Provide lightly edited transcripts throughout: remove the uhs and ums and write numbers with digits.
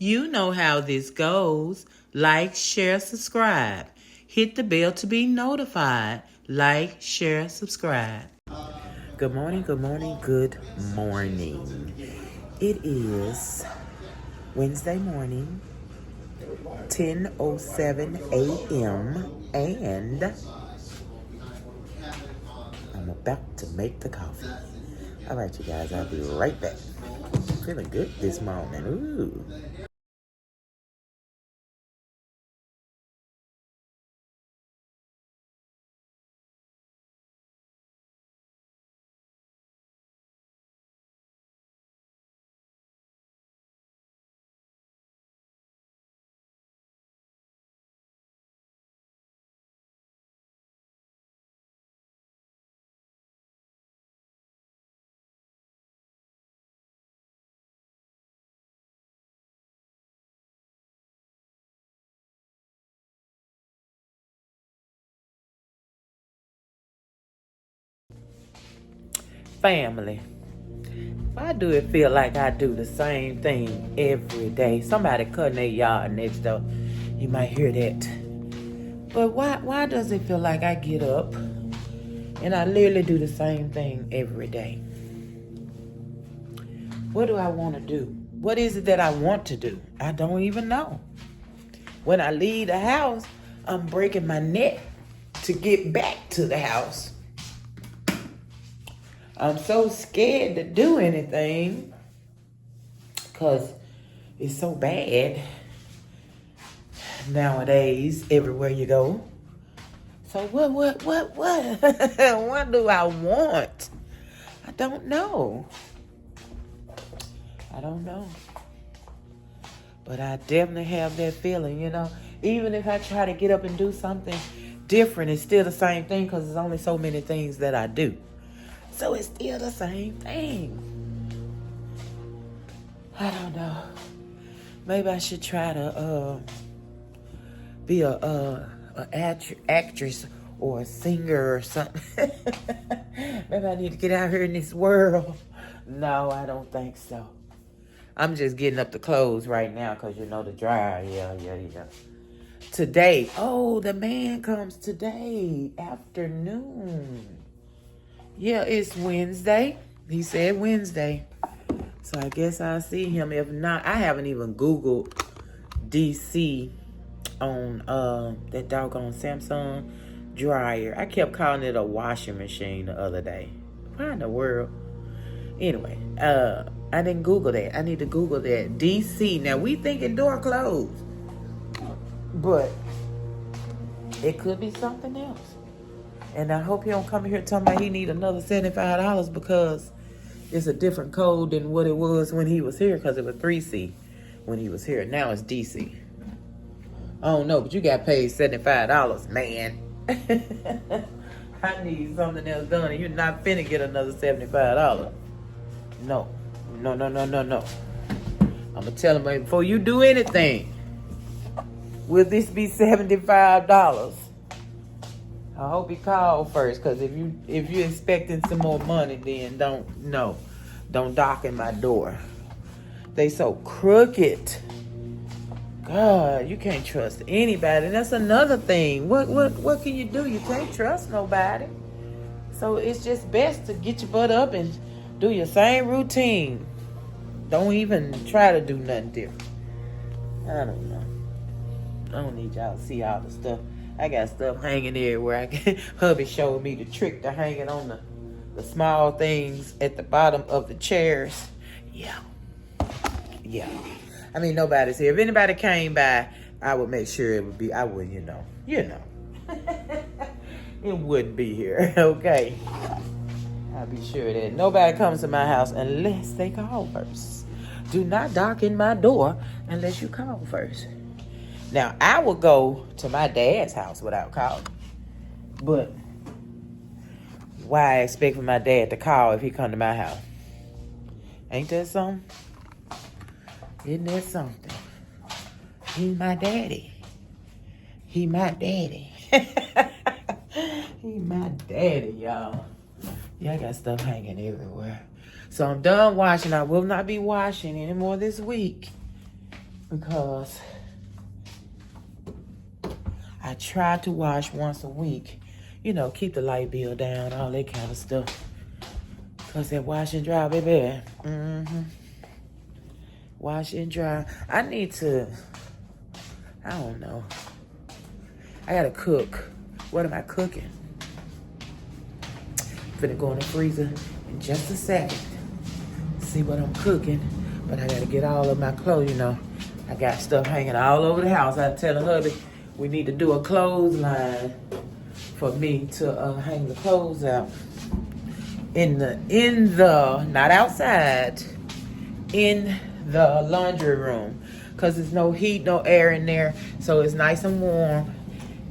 You know how this goes. Like, share, subscribe. Hit the bell to be notified. Like, share, subscribe. Good morning, good morning, good morning. It is Wednesday morning, 10:07 a.m. and I'm about to make the coffee. All right, you guys, I'll be right back. Feeling good this morning. Ooh. Family. Why do it feel like I do the same thing every day? Somebody cutting their yard next door. You might hear that. But why does it feel like I get up and I literally do the same thing every day? What do I want to do? What is it that I want to do? I don't even know. When I leave the house, I'm breaking my neck to get back to the house. I'm so scared to do anything because it's so bad nowadays everywhere you go. So what what do I want? I don't know. But I definitely have that feeling, even if I try to get up and do something different, it's still the same thing because there's only so many things that I do. So it's still the same thing. I don't know. Maybe I should try to be a actress or a singer or something. Maybe I need to get out here in this world. No, I don't think so. I'm just getting up the clothes right now because the dryer. Yeah. Today, the man comes today afternoon. Yeah, it's Wednesday. He said Wednesday. So I guess I'll see him. If not, I haven't even Googled DC on that doggone Samsung dryer. I kept calling it a washing machine the other day. Why in the world? Anyway, I didn't Google that. I need to Google that. DC. Now we thinking door closed, but it could be something else. And I hope he don't come here talking about he need another $75 because it's a different code than what it was when he was here, because it was 3C when he was here. Now it's DC. I don't know, but you got paid $75, man. I need something else done, and you're not finna get another $75. No. I'm gonna tell him before you do anything, will this be $75? I hope he called first, because if you're expecting some more money, then don't darken my door. They so crooked. God, you can't trust anybody. That's another thing. What can you do? You can't trust nobody. So it's just best to get your butt up and do your same routine. Don't even try to do nothing different. I don't know. I don't need y'all to see all the stuff. I got stuff hanging everywhere. Hubby showed me the trick to hanging on the small things at the bottom of the chairs. Yeah. I mean, nobody's here. If anybody came by, I would make sure it would be. I would, it wouldn't be here. Okay. I'll be sure that nobody comes to my house unless they call first. Do not darken my door unless you call first. Now, I would go to my dad's house without calling. But why I expect for my dad to call if he come to my house? Ain't that something? Isn't that something? He my daddy. He my daddy, y'all. Yeah, I got stuff hanging everywhere. So I'm done washing. I will not be washing anymore this week. because I try to wash once a week. You know, keep the light bill down, all that kind of stuff. Because that wash and dry, baby. Wash and dry. I need to, I don't know. I gotta cook. What am I cooking? Finna go in the freezer in just a second. See what I'm cooking. But I gotta get all of my clothes, you know. I got stuff hanging all over the house. I tell hubby we need to do a clothesline for me to hang the clothes out. In the, not outside, in the laundry room. Because there's no heat, no air in there. So it's nice and warm.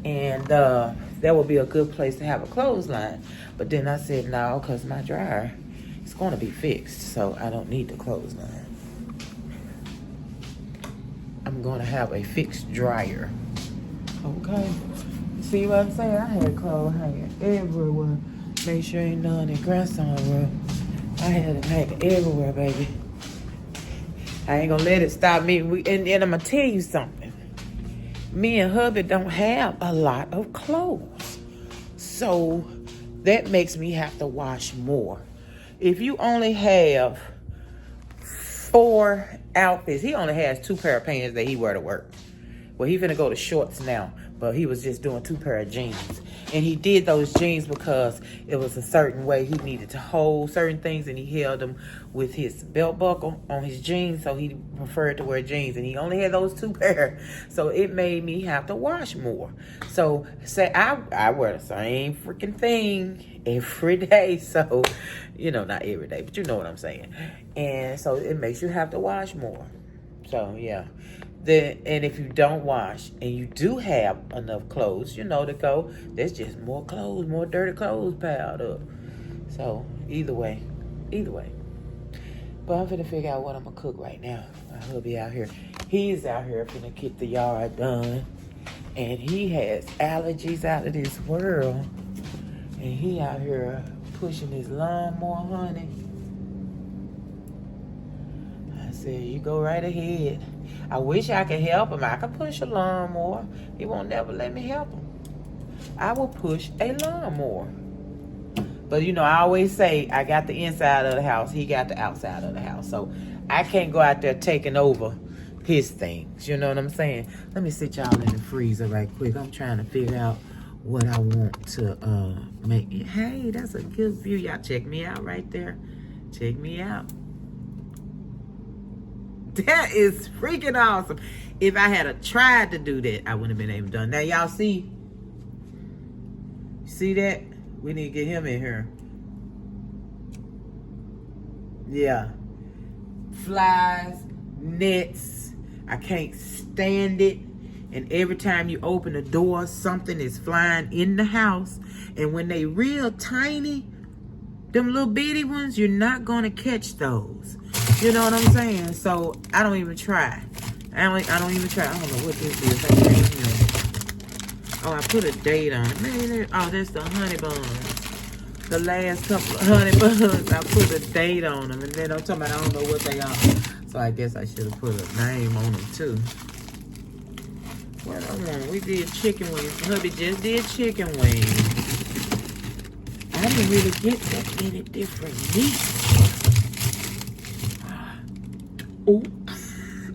And that would be a good place to have a clothesline. But then I said no, because my dryer is going to be fixed. So I don't need the clothesline. I'm going to have a fixed dryer. Okay. See what I'm saying? I had clothes hanging everywhere. Make sure ain't none in grandson room. I had them hanging everywhere, baby. I ain't gonna let it stop me. And I'm gonna tell you something. Me and hubby don't have a lot of clothes. So that makes me have to wash more. If you only have 4 outfits, he only has 2 pair of pants that he wear to work. Well, he finna go to shorts now, but he was just doing 2 pair of jeans. And he did those jeans because it was a certain way he needed to hold certain things, and he held them with his belt buckle on his jeans, so he preferred to wear jeans, and he only had those 2 pair. So it made me have to wash more. So say I wear the same freaking thing every day. So, you know, not every day, but you know what I'm saying. And so it makes you have to wash more. So, yeah. And if you don't wash and you do have enough clothes, you know, to go, there's just more clothes, more dirty clothes piled up. So either way. But I'm finna figure out what I'm gonna cook right now. My hubby out here. He's out here finna get the yard done. And he has allergies out of this world. And he out here pushing his lawnmower, honey. I said, you go right ahead. I wish I could help him. I could push a lawnmower. He won't never let me help him. I will push a lawnmower. But, you know, I always say I got the inside of the house. He got the outside of the house. So I can't go out there taking over his things. You know what I'm saying? Let me sit y'all in the freezer right quick. I'm trying to figure out what I want to make. Hey, that's a good view. Y'all check me out right there. Check me out. That is freaking awesome. If I had tried to do that, I wouldn't have been able to do it. Now, y'all see? See that? We need to get him in here. Yeah. Flies, nets. I can't stand it. And every time you open the door, something is flying in the house. And when they real tiny, them little bitty ones, you're not going to catch those. You know what I'm saying? So I don't even try. I don't even try. I don't know what this is. I can't even. Oh, I put a date on it. Man, oh, that's the honey buns. The last couple of honey buns, I put a date on them. And then I'm talking about I don't know what they are. So I guess I should have put a name on them too. What I want? We did chicken wings. Hubby just did chicken wings. I didn't really get that many different meats. Oopsie.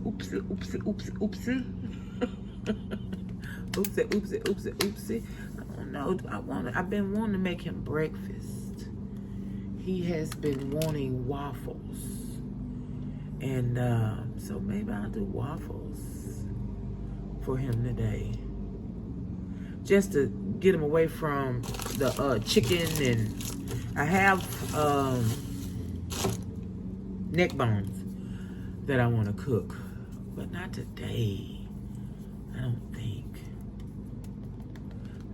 Oopsie. I don't know. I've been wanting to make him breakfast. He has been wanting waffles. And so maybe I'll do waffles for him today. Just to get him away from the chicken, and I have neck bones that I want to cook, but not today. I don't think.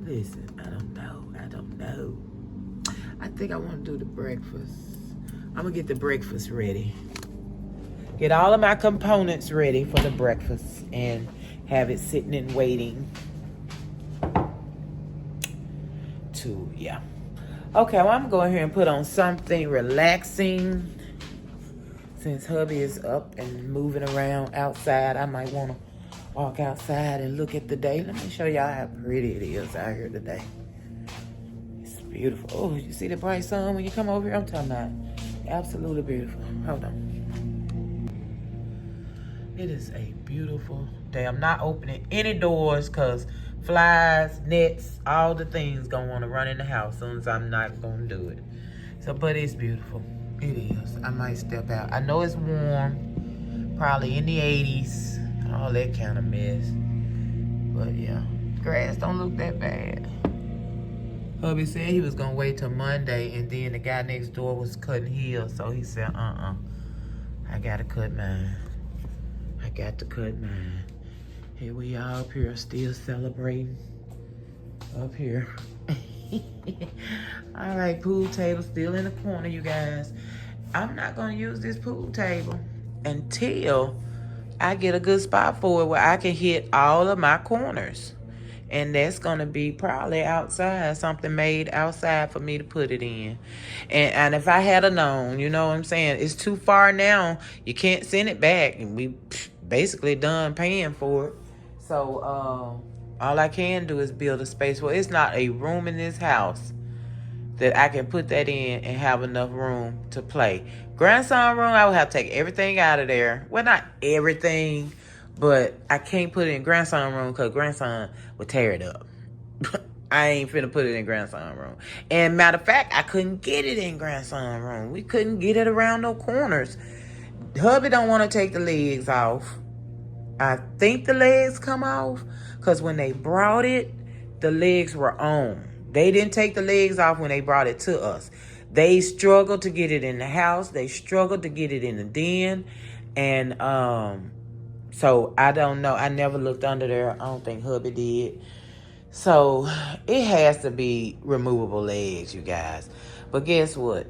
Listen, I don't know. I think I want to do the breakfast. I'm gonna get the breakfast ready. Get all of my components ready for the breakfast and have it sitting and waiting to, yeah. Okay, well, I'm going here and put on something relaxing Since hubby is up and moving around outside, I might want to walk outside and look at the day. Let me show y'all how pretty it is out here today. It's beautiful. Oh, you see the bright sun when you come over here? I'm talking about absolutely beautiful. Hold on. It is a beautiful day. I'm not opening any doors because flies, nets, all the things gonna want to run in the house as soon as I'm not gonna do it. So, but it's beautiful. It is. I might step out. I know it's warm, probably in the 80s, all that kind of mess. But yeah, grass don't look that bad. Hubby said he was gonna wait till Monday, and then the guy next door was cutting his, so he said, I gotta cut mine. I got to cut mine. Here we are up here still celebrating. Up here. All right, pool table still in the corner, you guys. I'm not gonna use this pool table until I get a good spot for it where I can hit all of my corners. And that's gonna be probably outside, something made outside for me to put it in. And if I had known, you know what I'm saying, it's too far now. You can't send it back, and we basically done paying for it. So all I can do is build a space. Well, it's not a room in this house that I can put that in and have enough room to play. Grandson room, I would have to take everything out of there. Well, not everything, but I can't put it in grandson room because grandson would tear it up. I ain't finna put it in grandson room. And matter of fact, I couldn't get it in grandson room. We couldn't get it around no corners. Hubby don't want to take the legs off. I think the legs come off because when they brought it, the legs were on. They didn't take the legs off when they brought it to us. They struggled to get it in the house. They struggled to get it in the den. And so I don't know. I never looked under there. I don't think hubby did. So it has to be removable legs, you guys. But guess what?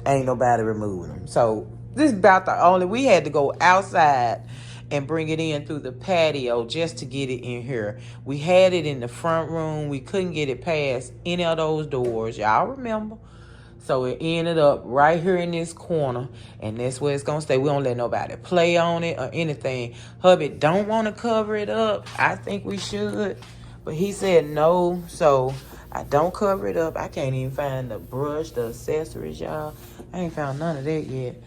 Ain't nobody removing them. So this is about the only, we had to go outside and bring it in through the patio just to get it in here. We had it in the front room. We couldn't get it past any of those doors. Y'all remember? So it ended up right here in this corner, and that's where it's gonna stay. We don't let nobody play on it or anything. Hubby don't want to cover it up. I think we should, but he said no, so I don't cover it up. I can't even find the brush, the accessories, y'all. I ain't found none of that yet,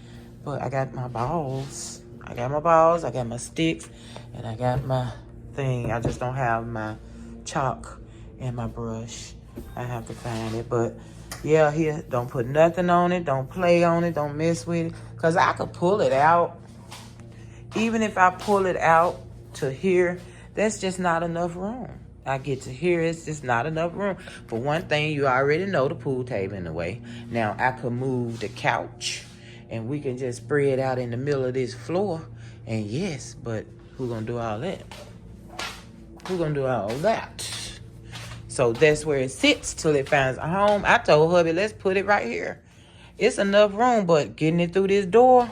but I got my balls. I got my sticks, and I got my thing. I just don't have my chalk and my brush. I have to find it, but yeah, here, don't put nothing on it. Don't play on it. Don't mess with it, because I could pull it out. Even if I pull it out to here, that's just not enough room. I get to here, it's just not enough room. For one thing, you already know the pool table in the way. Now, I could move the couch, and we can just spread out in the middle of this floor. And yes, but who gonna do all that? Who gonna do all that? So that's where it sits till it finds a home. I told hubby, let's put it right here. It's enough room, but getting it through this door,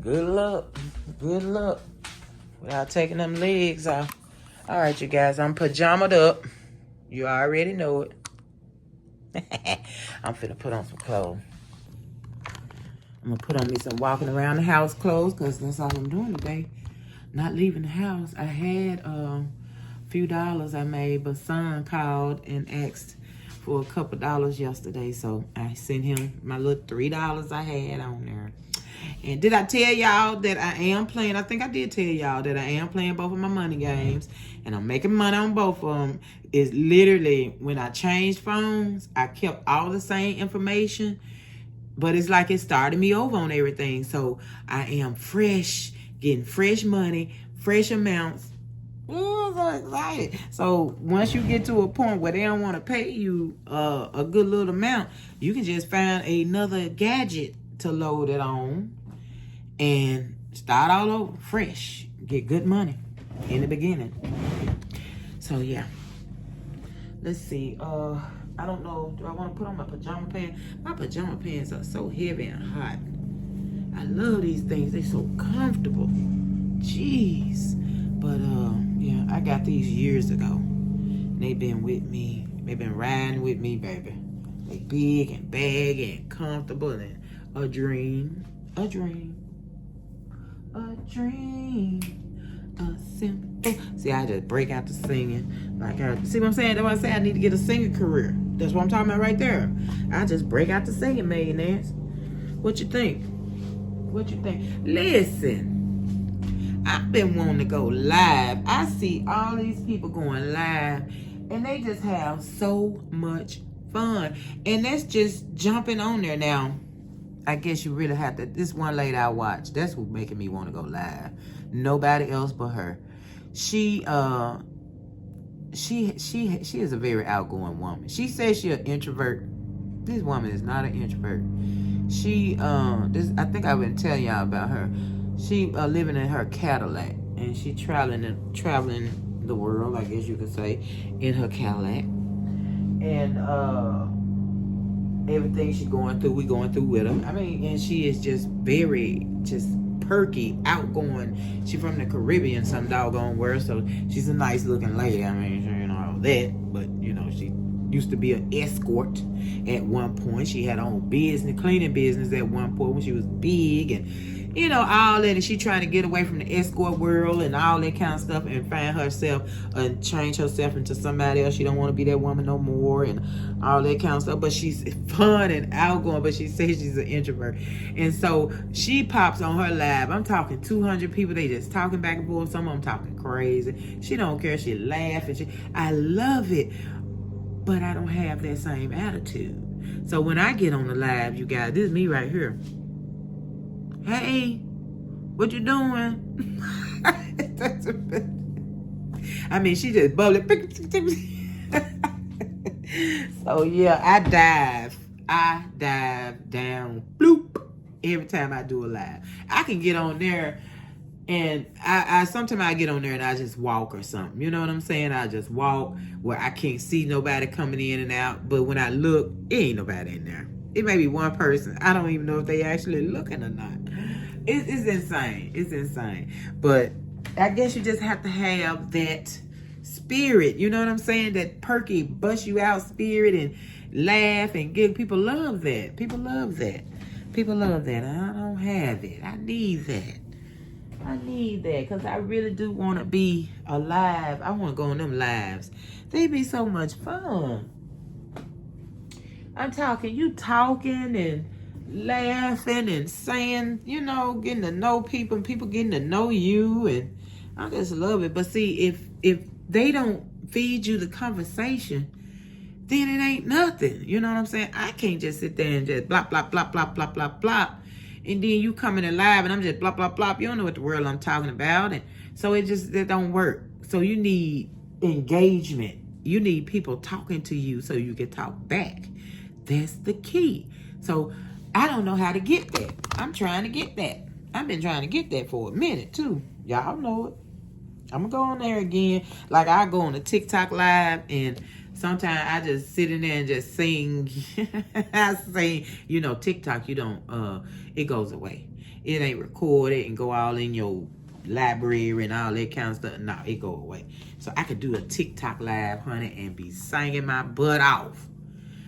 good luck. Good luck. Without taking them legs off. All right, you guys, I'm pajamaed up. You already know it. I'm finna put on some clothes. I'm gonna put on me some walking around the house clothes, because that's all I'm doing today. Not leaving the house. I had a few dollars I made, but son called and asked for a couple dollars yesterday, so I sent him my little $3 I had on there. And did I tell y'all that I am playing? I think I did tell y'all that I am playing both of my money games, and I'm making money on both of them. It's literally, when I changed phones, I kept all the same information, but it's like it started me over on everything. So I am fresh, getting fresh money, fresh amounts. Oh, I'm so excited. So once you get to a point where they don't want to pay you a good little amount, you can just find another gadget to load it on and start all over fresh. Get good money in the beginning. So yeah. Let's see. I don't know. Do I want to put on my pajama pants? My pajama pants are so heavy and hot. I love these things. They're so comfortable. Jeez. But yeah, I got these years ago. They've been with me. They've been riding with me, baby. They big and baggy and comfortable and a dream, a dream, a dream, a simple. See, I just break out to singing. See what I'm saying? That's why I say I need to get a singing career. That's what I'm talking about right there. I just break out to singing, millionaires. What you think? What you think? Listen, I've been wanting to go live. I see all these people going live, and they just have so much fun. And that's just jumping on there now. I guess you really have to. This one lady I watch, that's what's making me want to go live. Nobody else but her. She is a very outgoing woman. She says she's an introvert. This woman is not an introvert. I think I've been telling y'all about her. She living in her Cadillac, and she traveling the world, I guess you could say, in her Cadillac. And everything she going through, we going through with her. I mean, and she is just very perky, outgoing. She from the Caribbean, some doggone word, so she's a nice looking lady. I mean, you know all that, but you know she used to be an escort at one point. She had her own business, cleaning business at one point when she was big, and you know all that. And she trying to get away from the escort world and all that kind of stuff, and find herself and change herself into somebody else. She don't want to be that woman no more, and all that kind of stuff. But she's fun and outgoing. But she says she's an introvert, and so she pops on her live. I'm talking 200 people. They just talking back and forth. Some of them talking crazy. She don't care. She laugh and I love it. But I don't have that same attitude. So when I get on the live, you guys, this is me right here. Hey, what you doing? I mean, she just bubbling. So yeah, I dive down, bloop, every time I do a live. I can get on there, and I sometimes I get on there and I just walk or something. You know what I'm saying? I just walk where I can't see nobody coming in and out. But when I look, it ain't nobody in there. It may be one person. I don't even know if they actually looking or not. It's insane. It's insane. But I guess you just have to have that spirit. You know what I'm saying? That perky, bust you out spirit and laugh and give. People love that. People love that. People love that. I don't have it. I need that. I need that because I really do want to be alive. I want to go on them lives. They be so much fun. I'm talking, you talking and laughing and saying, you know, getting to know people and people getting to know you. And I just love it. But see, if they don't feed you the conversation, then it ain't nothing. You know what I'm saying? I can't just sit there and just blah, blah, blah, blah, blah, blah, blah. And then you coming in live and I'm just blah, blah, blah. You don't know what the world I'm talking about. And so it don't work. So you need engagement. You need people talking to you so you can talk back. That's the key. So I don't know how to get that. I'm trying to get that. I've been trying to get that for a minute too. Y'all know it. I'm going to go on there again. Like I go on a TikTok live and sometimes I just sit in there and just sing. I sing, you know, TikTok, you don't, it goes away. It ain't recorded and go all in your library and all that kind of stuff. No, it go away. So I could do a TikTok live, honey, and be singing my butt off.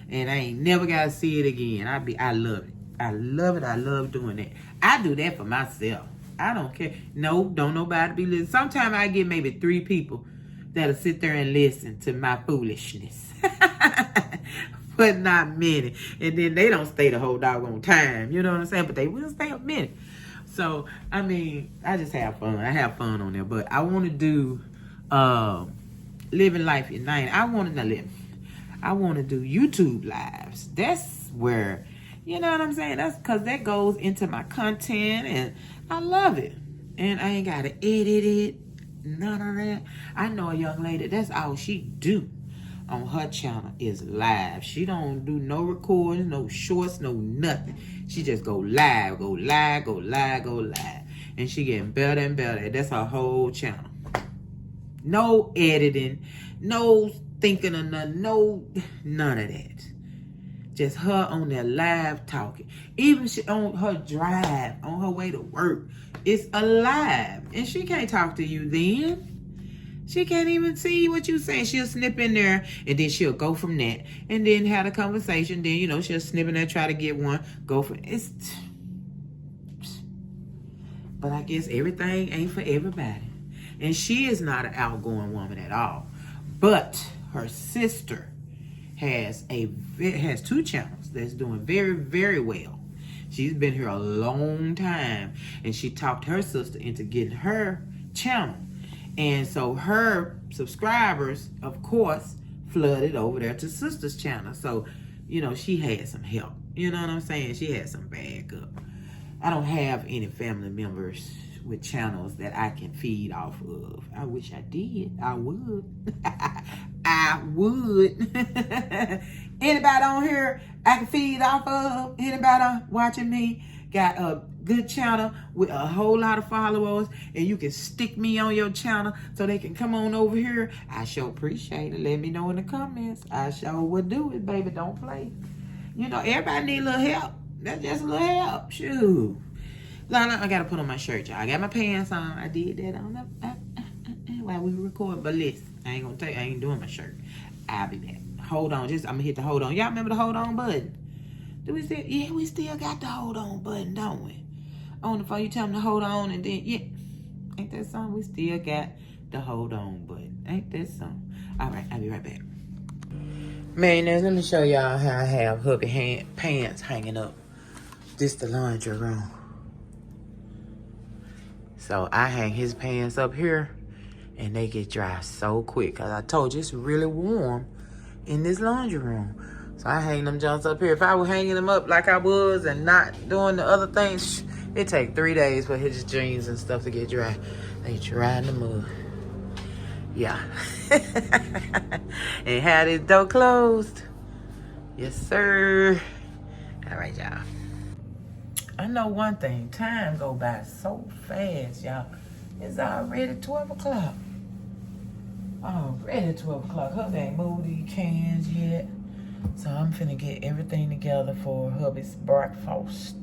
And I ain't never got to see it again. I love it. I love it. I love doing that. I do that for myself. I don't care. No, don't nobody be listening. Sometimes I get maybe 3 people that'll sit there and listen to my foolishness. But not many. And then they don't stay the whole doggone time. You know what I'm saying? But they will stay a minute. So, I mean, I just have fun. I have fun on there. But I want to do Living Life United. I want to do YouTube lives. That's where, you know what I'm saying? That's because that goes into my content. And I love it. And I ain't got to edit it. None of that. I know a young lady, that's all she do on her channel is live. She don't do no recording, no shorts, no nothing. She just go live, go live, go live, go live. And she getting better and better. That's her whole channel. No editing, no thinking of nothing, none of that. Just her on there live talking. Even she on her drive, on her way to work, it's alive. And she can't talk to you then. She can't even see what you saying. She'll snip in there, and then she'll go from that, and then have a conversation. Then, you know, she'll snip in there, try to get one, go for it. But I guess everything ain't for everybody. And she is not an outgoing woman at all. But her sister has 2 channels that's doing very, very well. She's been here a long time, and she talked her sister into getting her channel. And so her subscribers, of course, flooded over there to sister's channel. So, you know, she had some help. You know what I'm saying? She had some backup. I don't have any family members with channels that I can feed off of. I wish I did. I would. I would. Anybody on here I can feed off of? Anybody watching me got a good channel with a whole lot of followers, and you can stick me on your channel so they can come on over here? I sure appreciate it. Let me know in the comments. I sure would do it, baby. Don't play. You know, everybody need a little help. That's just a little help. Shoot. Lana, I gotta put on my shirt, y'all. I got my pants on. I did that on the while we were recording. But listen, I ain't doing my shirt. I'll be back. Hold on. I'm gonna hit the hold on. Y'all remember the hold on button? Do we still? Yeah, we still got the hold on button, don't we? On the phone, you tell them to hold on, and then, yeah. Ain't that something? We still got the hold on button. Ain't that something? All right, I'll be right back. Man, let me show y'all how I have hubby pants hanging up. This the laundry room. So I hang his pants up here, and they get dry so quick. Cause I told you it's really warm in this laundry room. So I hang them joints up here. If I was hanging them up like I was and not doing the other things, it take 3 days for his jeans and stuff to get dry. They dry in the mud. Yeah. And had his door closed. Yes, sir. All right, y'all. I know one thing. Time go by so fast, y'all. It's already 12 o'clock. Already 12 o'clock. Hubby ain't moved these cans yet. So I'm finna get everything together for hubby's breakfast.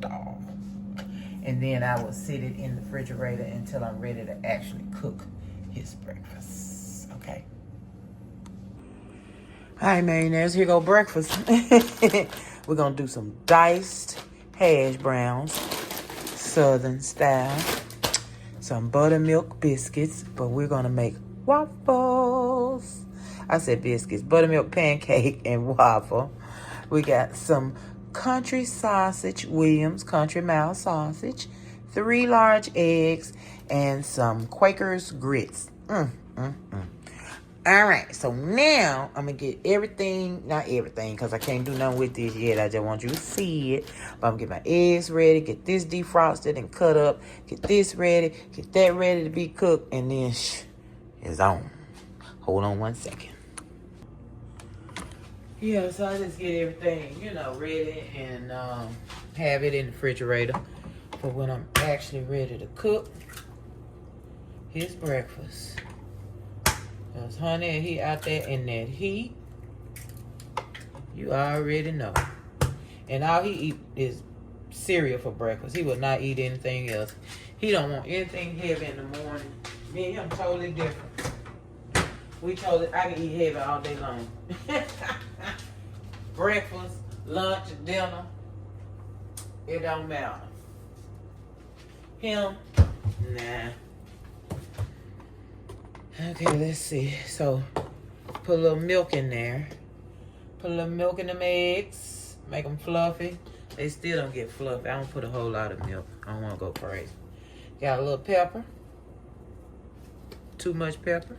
And then I will sit it in the refrigerator until I'm ready to actually cook his breakfast. Okay? All right, millionaires. Here go breakfast. We're gonna do some diced hash browns, southern style. Some buttermilk biscuits, but we're gonna make waffles. I said biscuits, buttermilk pancake and waffle. We got some country sausage, Williams country mile sausage, 3 large eggs, and some Quaker's grits. All right, so now I'm going to get everything, not everything, because I can't do nothing with this yet. I just want you to see it. But I'm going to get my eggs ready, get this defrosted and cut up, get this ready, get that ready to be cooked, and then it's on. Hold on 1 second. Yeah, so I just get everything, ready and have it in the refrigerator for when I'm actually ready to cook his breakfast. Because, honey, he out there in that heat. You already know. And all he eat is cereal for breakfast. He will not eat anything else. He don't want anything heavy in the morning. Me and him totally different. I can eat heavy all day long. Breakfast, lunch, dinner. It don't matter. Him, nah. Okay, let's see. So, put a little milk in there. Put a little milk in them eggs. Make them fluffy. They still don't get fluffy. I don't put a whole lot of milk. I don't want to go crazy. Got a little pepper. Too much pepper.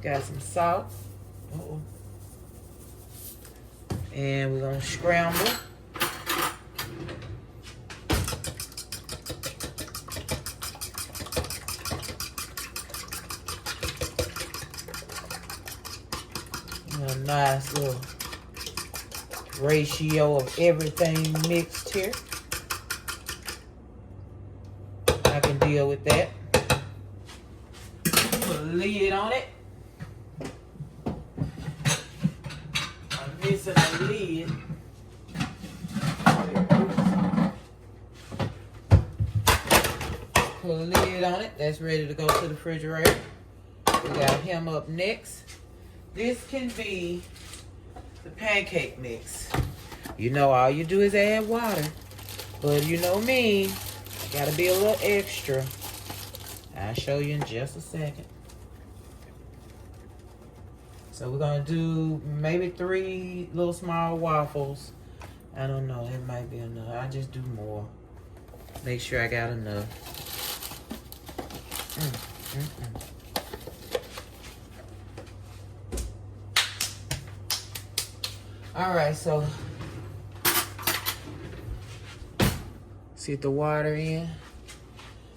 Got some salt. And we're going to scramble. A nice little ratio of everything mixed here. I can deal with that. Put a lid on it. I'm missing a lid. Put a lid on it. That's ready to go to the refrigerator. We got him up next. This can be the pancake mix. You know, all you do is add water. But you know me, gotta be a little extra. I'll show you in just a second. So we're gonna do maybe 3 little small waffles. I don't know, it might be enough. I'll just do more. Make sure I got enough. All right, so see the water in.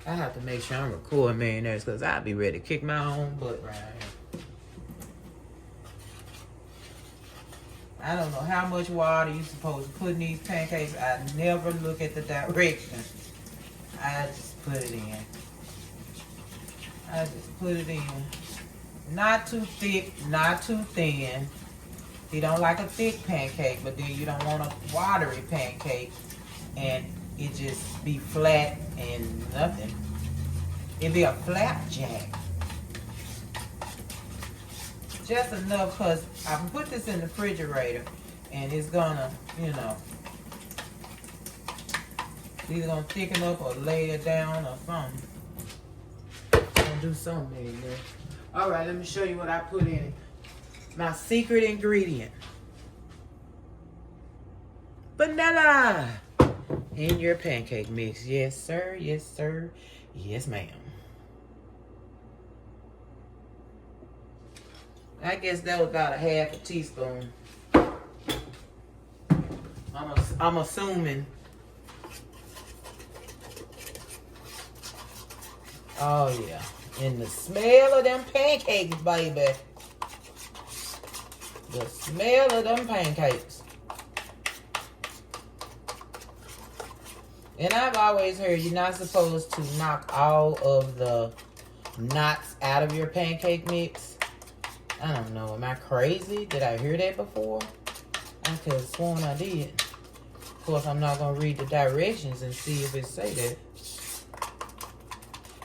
I have to make sure I'm recording mayonnaise because I'll be ready to kick my own butt right here. I don't know how much water you're supposed to put in these pancakes. I never look at the directions. I just put it in. Not too thick, not too thin. You don't like a thick pancake, but then you don't want a watery pancake and it just be flat and nothing. It'd be a flapjack. Just enough because I can put this in the refrigerator and it's gonna, you know, either gonna thicken up or lay it down or something. Gonna do something in there. All right, let me show you what I put in it. My secret ingredient. Vanilla in your pancake mix. Yes, sir. Yes, sir. Yes, ma'am. I guess that was about a half a teaspoon. I'm assuming. Oh, yeah. And the smell of them pancakes, baby. The smell of them pancakes. And I've always heard you're not supposed to knock all of the knots out of your pancake mix. I don't know. Am I crazy? Did I hear that before? I could have sworn I did. Of course, I'm not going to read the directions and see if it say that.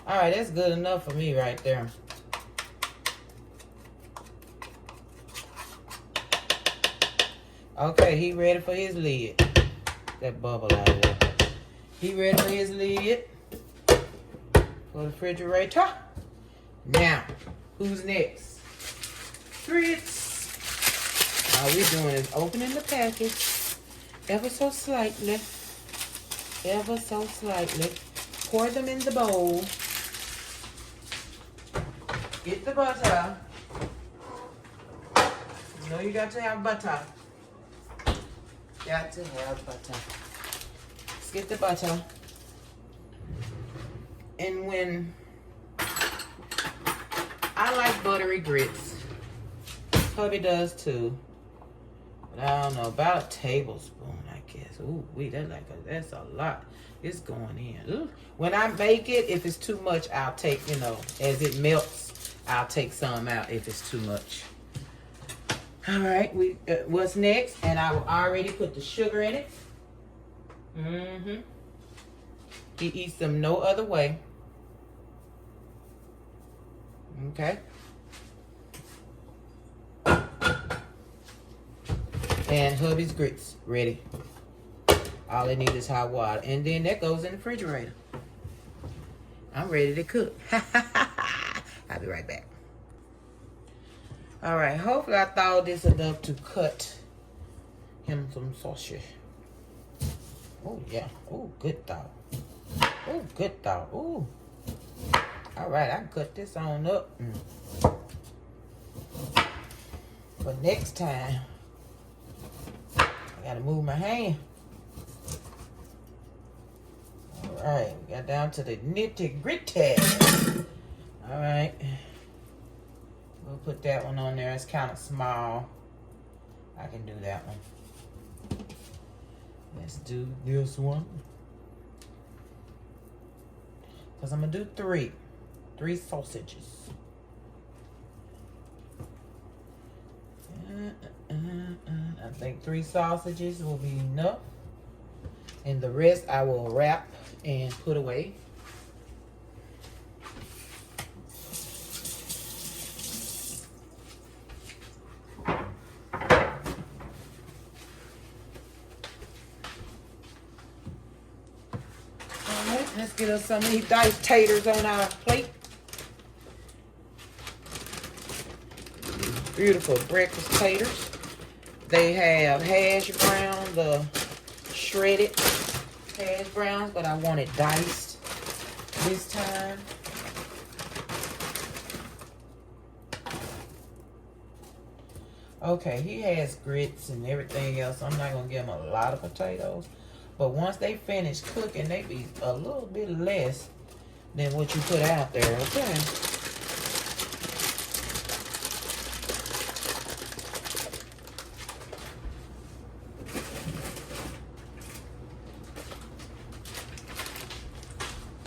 Alright, that's good enough for me right there. Okay, he ready for his lid. That bubble out of there. He ready for his lid. For the refrigerator. Now, who's next? Fritz. All we doing is opening the package ever so slightly. Ever so slightly. Pour them in the bowl. Get the butter. You know you got to have butter. Got to have butter. Let's get the butter. And when I like buttery grits, hubby does too. But I don't know, about a tablespoon, I guess. Ooh, that's a lot. It's going in. Ooh. When I make it, if it's too much, I'll take, you know, as it melts, I'll take some out if it's too much. All right, what's next? And I already put the sugar in it. He eats them no other way. Okay. And hubby's grits ready. All they need is hot water. And then that goes in the refrigerator. I'm ready to cook. I'll be right back. All right, hopefully I thawed this enough to cut him some sausage. Oh, yeah. Oh, good thaw. Oh, good thaw. Oh. All right, I can cut this on up. But next time, I gotta move my hand. All right, we got down to the nitty gritty. All right. We'll put that one on there. It's kind of small. I can do that one. Let's do this one. Because I'm going to do 3. 3 sausages. I think 3 sausages will be enough. And the rest I will wrap and put away. Let's get us some of these diced taters on our plate. Beautiful breakfast taters. They have hash brown, the shredded hash browns, but I want it diced this time. Okay, he has grits and everything else. I'm not going to give him a lot of potatoes. But once they finish cooking, they be a little bit less than what you put out there, okay?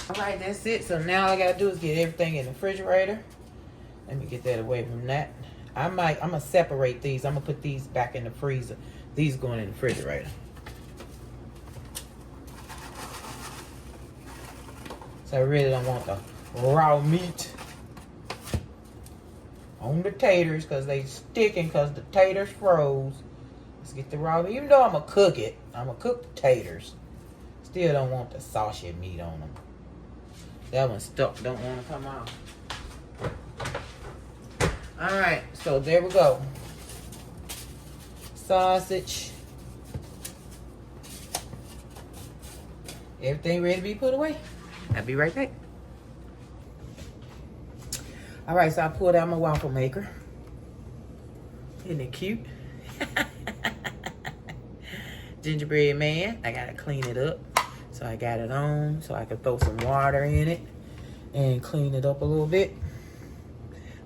All right, that's it. So now all I got to do is get everything in the refrigerator. Let me get that away from that. I'm going to separate these. I'm going to put these back in the freezer. These going in the refrigerator. So I really don't want the raw meat on the taters because they sticking because the taters froze. Let's get the raw meat. Even though I'm going to cook it, I'm going to cook the taters. Still don't want the saucy meat on them. That one's stuck. Don't want to come out. Alright, so there we go. Sausage. Everything ready to be put away. I'll be right back. Alright, so I pulled out my waffle maker. Isn't it cute? Gingerbread man. I gotta clean it up. So I got it on so I can throw some water in it and clean it up a little bit.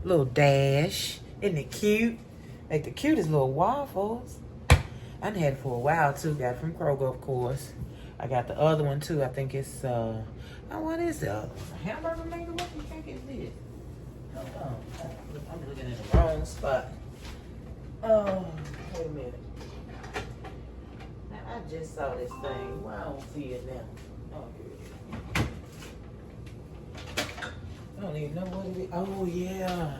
Little dash. Isn't it cute? Like the cutest little waffles. I done had it for a while too. Got it from Kroger, of course. I got the other one too. I think it's what is it? Hamburger maker? What do you think it is? Hold on. I'm looking in the wrong spot. Oh, wait a minute. Now, I just saw this thing. Why I don't see it now? Oh, here it is. I don't even know what it is. Oh, yeah.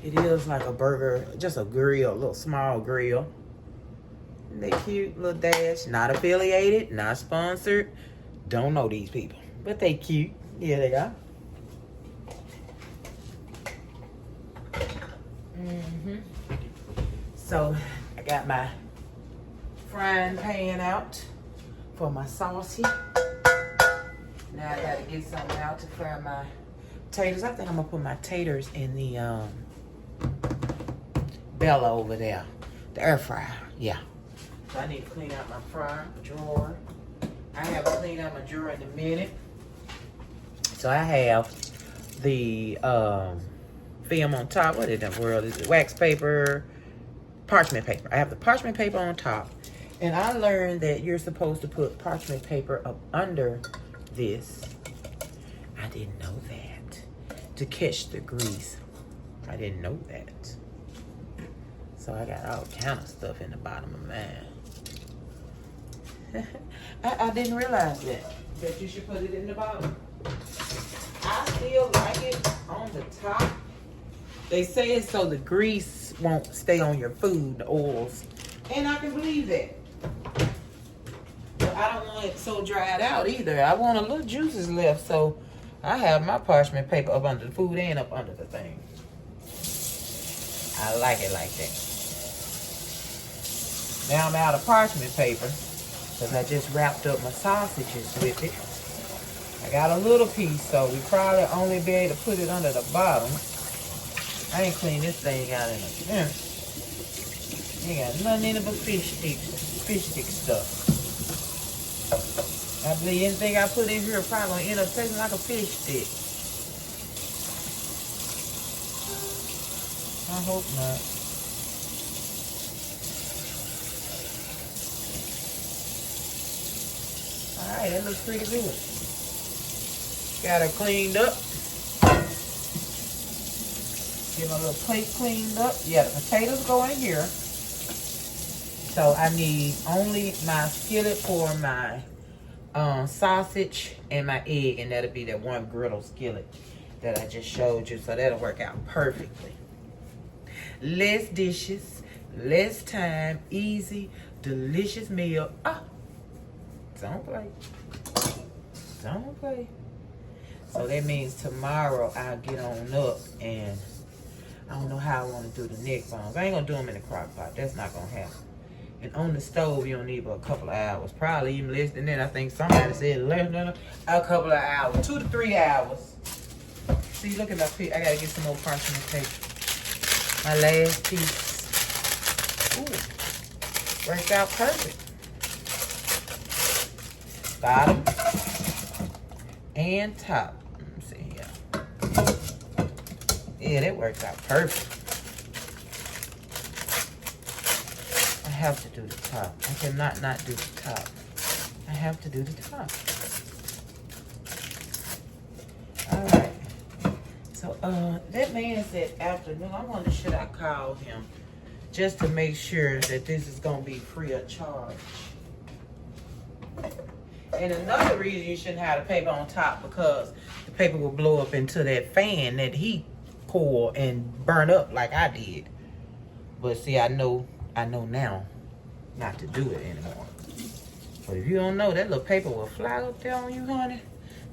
It is like a burger, just a grill, a little small grill. Isn't they cute? Little dash. Not affiliated, not sponsored. Don't know these people. But they cute. Yeah, they are. So, I got my frying pan out for my saucy. Now I gotta get something out to fry my taters. I think I'm gonna put my taters in the Bella over there. The air fryer, yeah. So I need to clean out my fryer drawer. I haven't cleaned out my drawer in a minute. So I have the film on top. What in the world is it? Wax paper, parchment paper. I have the parchment paper on top. And I learned that you're supposed to put parchment paper up under this. I didn't know that. To catch the grease. I didn't know that. So I got all kind of stuff in the bottom of mine. I didn't realize that you should put it in the bottom. I still like it on the top. They say it's so the grease won't stay on your food, the oils. And I can believe that. But I don't want it so dried out either. I want a little juices left, so I have my parchment paper up under the food and up under the thing. I like it like that. Now I'm out of parchment paper because I just wrapped up my sausages with it. I got a little piece, so we probably only be able to put it under the bottom. I ain't cleaned this thing out in a minute. Ain't got nothing in it but fish stick stuff. I believe anything I put in here probably gonna end up tasting like a fish stick. I hope not. Alright, that looks pretty good. Got it cleaned up. Get my little plate cleaned up. Yeah, the potatoes go in here. So I need only my skillet for my sausage and my egg, and that'll be that one griddle skillet that I just showed you. So that'll work out perfectly. Less dishes, less time, easy, delicious meal. Ah, don't play. Don't play. So that means tomorrow I'll get on up and I don't know how I want to do the neck bones. I ain't gonna do them in the crock pot. That's not gonna happen. And on the stove, you don't need but a couple of hours. Probably even less than that. I think somebody said less than a couple of hours. 2 to 3 hours. See, look at my piece. I gotta get some more parchment paper. My last piece. Ooh, worked out perfect. Bottom and top. Let me see here. Yeah, that worked out perfect. I have to do the top. I cannot not do the top. I have to do the top. All right. So, that man said afternoon. I wonder should I call him just to make sure that this is gonna be free of charge. And another reason you shouldn't have the paper on top because the paper will blow up into that fan that he poured and burn up like I did. But see, I know now not to do it anymore. But if you don't know, that little paper will fly up there on you, honey.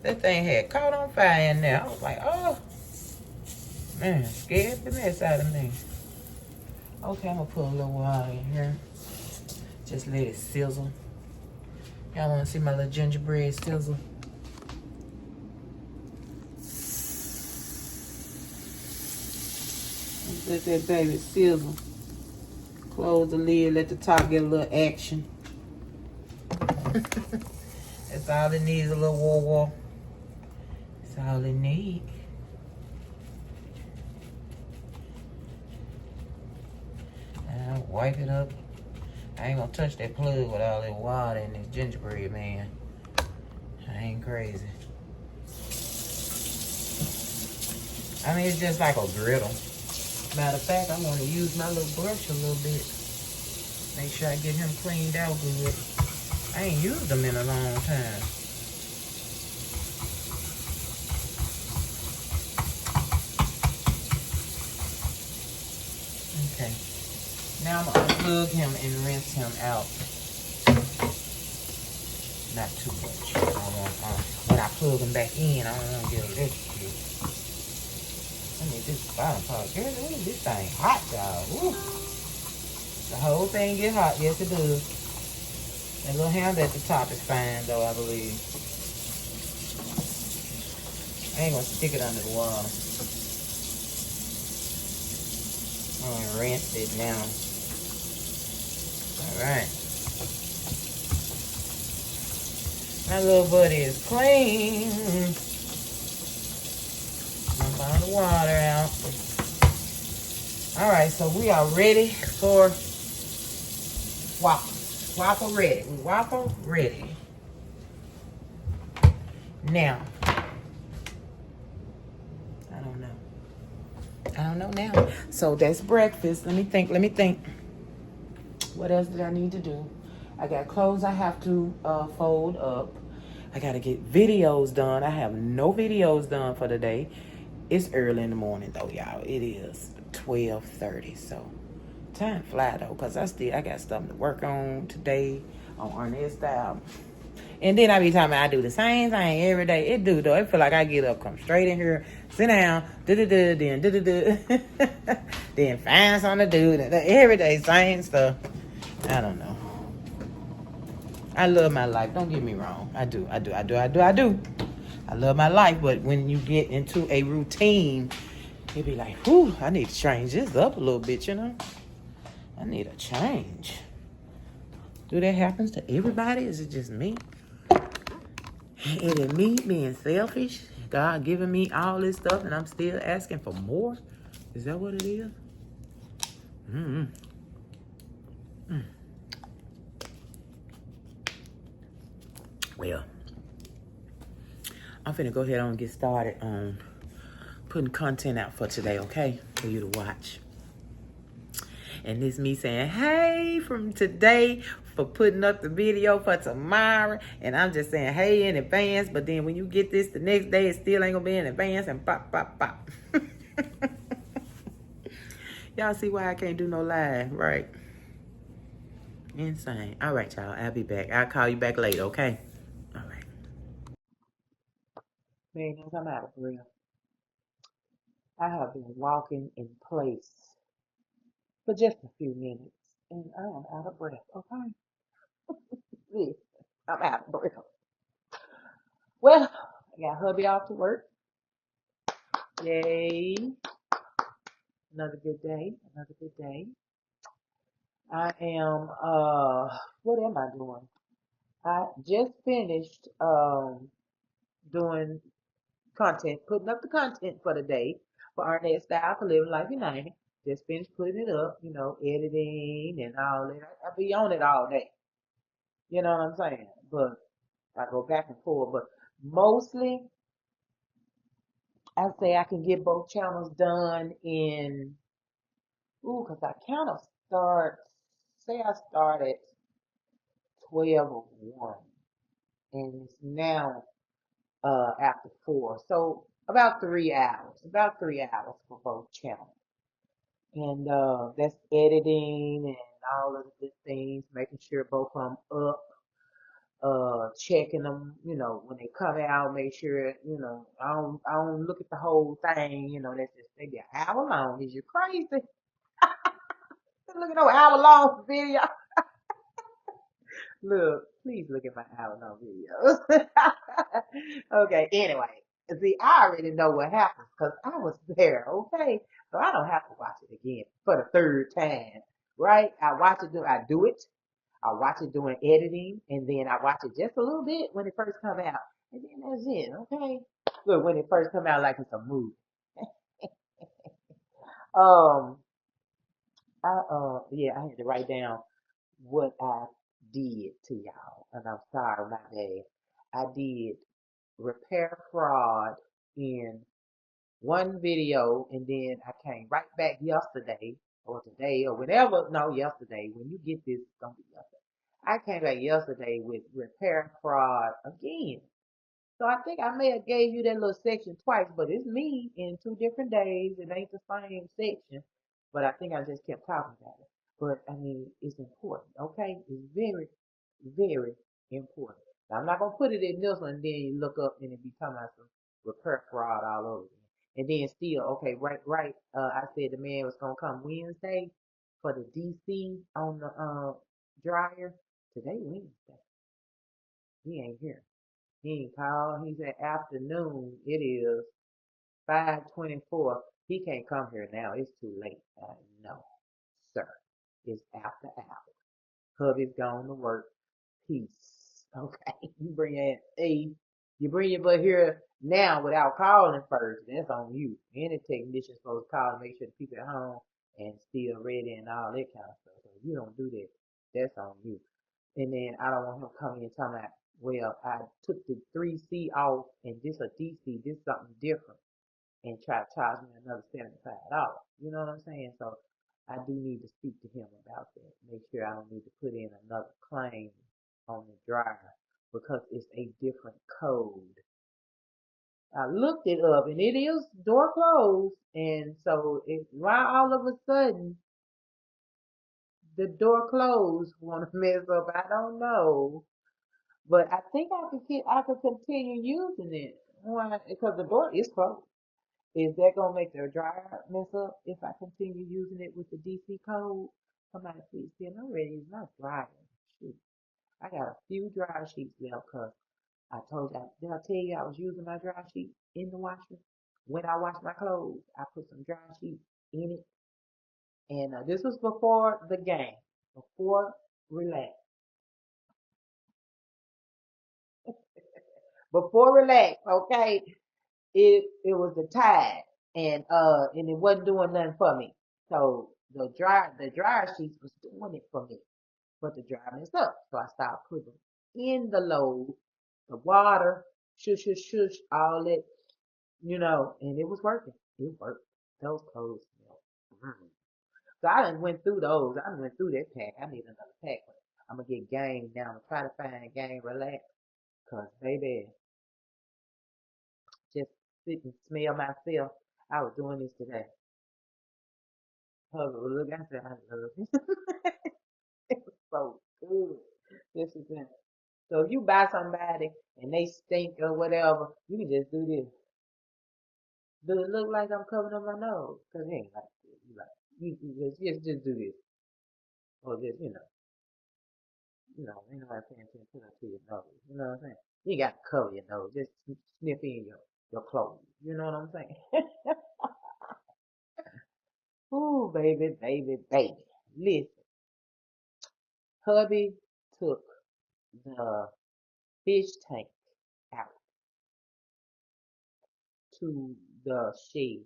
That thing had caught on fire in there. I was like, oh, man, scared the mess out of me. Okay, I'm gonna put a little water in here. Just let it sizzle. Y'all wanna see my little gingerbread sizzle? Let that baby sizzle. Close the lid, let the top get a little action. That's all it needs, a little war. That's all it needs. I'll wipe it up. I ain't gonna touch that plug with all that water and this gingerbread, man. I ain't crazy. I mean, it's just like a griddle. Matter of fact, I'm gonna use my little brush a little bit. Make sure I get him cleaned out good. I ain't used them in a long time. Okay. Now I'm gonna unplug him and rinse him out. Not too much. I don't want, when I plug him back in, I don't want to get electrocuted. Let me this bottom part. Girl, ooh, this thing hot, y'all. Ooh. The whole thing get hot. Yes, it does. That little handle at the top is fine, though, I believe. I ain't gonna stick it under the water. I'm gonna rinse it now. Alright. My little buddy is clean. Dump all the water out. Alright, so we are ready for waffles. Waffle ready. We waffle ready. Now, I don't know now. So that's breakfast. Let me think. What else did I need to do? I got clothes I have to fold up. I got to get videos done. I have no videos done for the day. It's early in the morning, though, y'all. It is 12:30, so time fly, though, because I got something to work on today on Arnett's style. And then I be talking about I do the same thing every day. It do, though. It feel like I get up, come straight in here, sit down, then then find something to do. Every day, same stuff. I don't know. I love my life. Don't get me wrong. I do. I love my life, but when you get into a routine, you be like, whew, I need to change this up a little bit, you know? I need a change. Do that happen to everybody? Is it just me? Is it me being selfish? God giving me all this stuff and I'm still asking for more? Is that what it is? Well, I'm finna go ahead and get started on putting content out for today, okay? For you to watch. And this me saying, hey, from today for putting up the video for tomorrow. And I'm just saying, hey, in advance. But then when you get this the next day, it still ain't gonna be in advance and pop. Y'all see why I can't do no live, right? Insane. All right, y'all. I'll be back. I'll call you back later, okay? All right. Man, as I'm out of breath, I have been walking in place for just a few minutes, and I am out of breath. Okay, yeah, I'm out of breath. Well, I got hubby off to work. Yay! Another good day. Another good day. I am. What am I doing? I just finished doing content, putting up the content for the day for our next style for Living Life United. Just finished putting it up, editing and all that. I be on it all day. You know what I'm saying? But I go back and forth. But mostly, I say I can get both channels done in, because I kind of say I start at 12 or 1, and it's now after 4. So about 3 hours for both channels. And that's editing and all of the things, making sure both of them up, checking them, when they come out, make sure, I don't look at the whole thing, that's just maybe an hour long. Is you crazy? Look at no hour long video. Look, please look at my hour long videos. Okay, anyway. See, I already know what happens because I was there, okay? So I don't have to watch it again for the third time, right? I do it. I watch it doing editing, and then I watch it just a little bit when it first come out, and then that's it, okay? Look, when it first come out, like it's a movie. Um, yeah, I had to write down what I did to y'all, and I'm sorry, my bad. I did repair fraud in one video, and then I came right back yesterday or today or whenever. No, yesterday. When you get this, it's gonna be yesterday. I came back yesterday with repair fraud again. So I think I may have gave you that little section twice, but it's me in 2 different days. It ain't the same section, but I think I just kept talking about it. But I mean, it's important, okay? It's very, very important. Now, I'm not gonna put it in this one, and then you look up and it be talking about some repair fraud all over again. And then still, okay, right. I said the man was gonna come Wednesday for the DC on the dryer. Today Wednesday. He ain't here. He ain't called. He said afternoon. It is 5:24. He can't come here now. It's too late. No, sir. It's after hours. Hubby's gone to work. Peace. Okay. You bring your butt here now without calling first. That's on you. Any technician's supposed to call to make sure the people at home and still ready and all that kind of stuff. So if you don't do that, that's on you. And then I don't want him coming and talking about, well, I took the 3C off and this a DC, this something different, and try to charge me another $75. You know what I'm saying? So I do need to speak to him about that. Make sure I don't need to put in another claim on the dryer because it's a different code. I looked it up and it is door closed, and so why all of a sudden the door closed want to mess up? I don't know. But I think I could continue using it. Why? Because the door is closed. Is that gonna make the dryer mess up if I continue using it with the DC code? Somebody please tell me. I'm ready to use my dryer. Shoot. I got a few dryer sheets left because I told you, did I tell you I was using my dryer sheet in the washer? When I wash my clothes, I put some dryer sheets in it. And this was before the game, before relax. Before relax, okay? It was the tide, and it wasn't doing nothing for me. So the dryer sheets was doing it for me, but the dryer messed up. So I started putting in the load, the water, shush shush shush, all that, and it was working. It worked. Those clothes smelled. Mm. So I done went through those. I done went through that pack. I need another pack. I'm gonna get game now. I'm gonna try to find game relax, cause baby, just sit and smell myself. I was doing this today. Hug, look, I said I love it. It was so good. This is it. So if you buy somebody and they stink or whatever, you can just do this. Do it look like I'm covering up my nose? Cause it ain't like this. You just do this, or just ain't nobody paying attention to your nose. You know what I'm saying? You got to cover your nose. Just sniff in your clothes. You know what I'm saying? Ooh, baby, baby, baby. Listen, hubby took the fish tank out to the shed.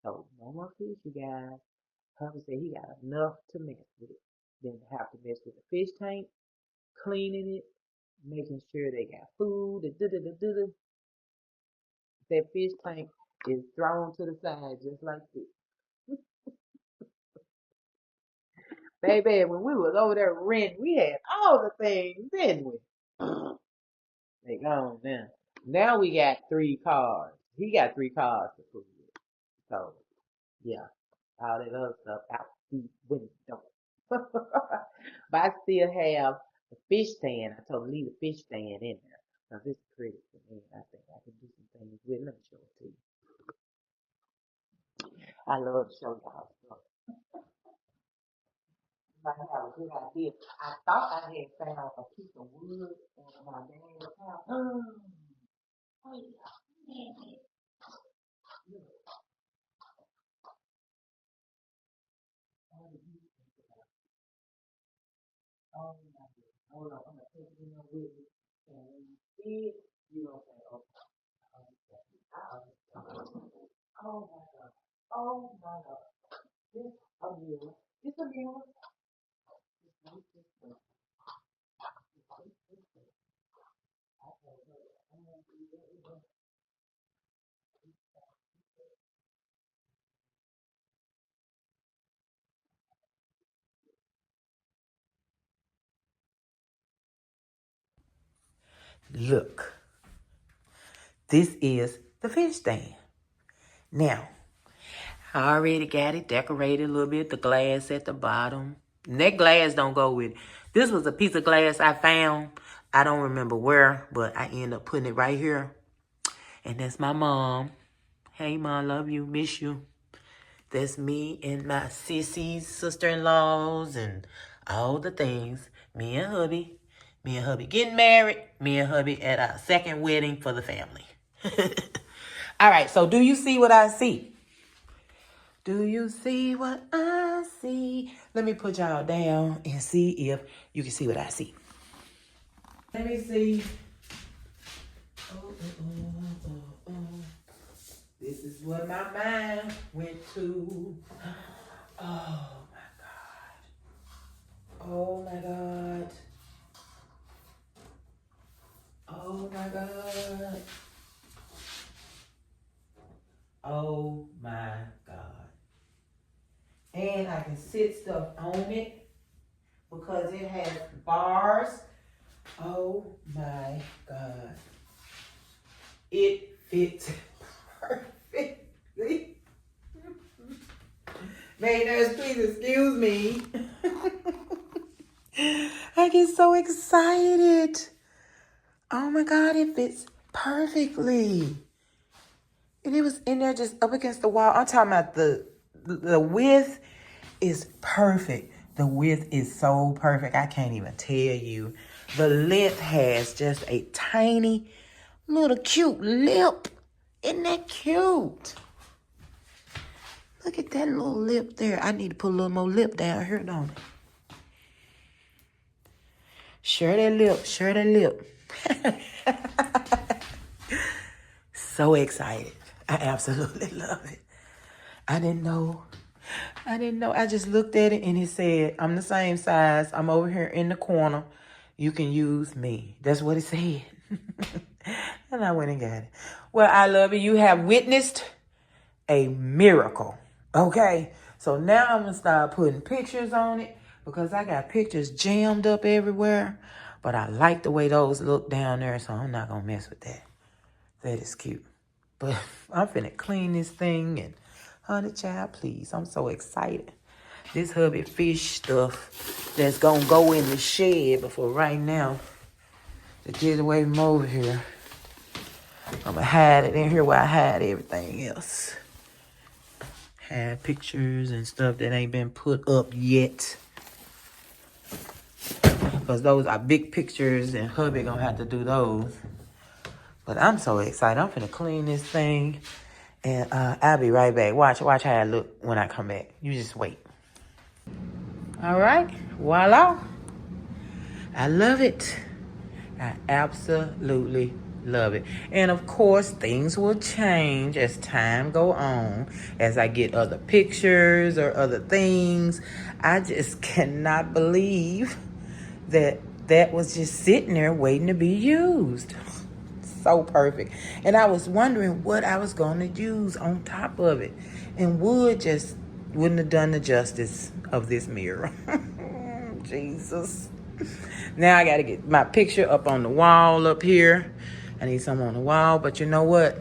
So no more fish, you guys. Hubby said he got enough to mess with it. Then have to mess with the fish tank, cleaning it, making sure they got food. That fish tank is thrown to the side just like this. Baby, when we was over there renting, we had all the things, didn't we? They gone now. Now we got 3 cars. He got 3 cars to prove it. So, yeah, all that other stuff out the window. But I still have the fish stand. I told him leave the fish stand in there. Because it's pretty for me. I think I can do some things with it. Let me show it to you. I love to show y'all stuff. Might have a good idea. I thought I had found a piece of wood in my dad's house. Oh, yeah. Oh my goodness. Hold on, I'm gonna take it in there with me. And when you see it, you're gonna say, oh, oh my God. Oh my God. This a mirror. It's a mirror. Look, this is the fish stand. Now, I already got it decorated a little bit. The glass at the bottom. And that glass don't go with it. This was a piece of glass I found. I don't remember where, but I ended up putting it right here. And that's my mom. Hey, Mom, love you, miss you. That's me and my sissies, sister-in-laws, and all the things. Me and hubby. Me and hubby getting married. Me and hubby at our second wedding for the family. All right, so do you see what I see? Do you see what I see? Let me put y'all down and see if you can see what I see. Let me see. Oh. This is what my mind went to. Oh my God. Oh my God. Oh my God. Oh my God. And I can sit stuff on it because it has bars. Oh my God. It fits perfectly. Mainers, please excuse me. I get so excited. Oh my God, it fits perfectly. And it was in there just up against the wall. I'm talking about the width is perfect. The width is so perfect. I can't even tell you. The length has just a tiny little cute lip. Isn't that cute? Look at that little lip there. I need to put a little more lip down here, don't I? Share that lip. Share that lip. So excited. I absolutely love it. I didn't know. I just looked at it and it said, I'm the same size. I'm over here in the corner. You can use me. That's what it said. And I went and got it. Well, I love it. You have witnessed a miracle. Okay? So now I'm going to start putting pictures on it because I got pictures jammed up everywhere. But I like the way those look down there, so I'm not going to mess with that. That is cute. But I'm finna clean this thing and honey child, please. I'm so excited. this hubby fish stuff that's gonna go in the shed. But for right now, to get away from over here, I'm gonna hide it in here where I hide everything else. Have pictures and stuff that ain't been put up yet. Because those are big pictures and hubby gonna have to do those. But I'm so excited. I'm finna clean this thing. And I'll be right back. Watch how I look when I come back. You just wait. All right. Voila. I love it. I absolutely love it. And of course, things will change as time go on. As I get other pictures or other things. I just cannot believe that was just sitting there waiting to be used. So perfect. And I was wondering what I was going to use on top of it. And wood just wouldn't have done the justice of this mirror. Jesus. Now I got to get my picture up on the wall up here. I need some on the wall. But you know what?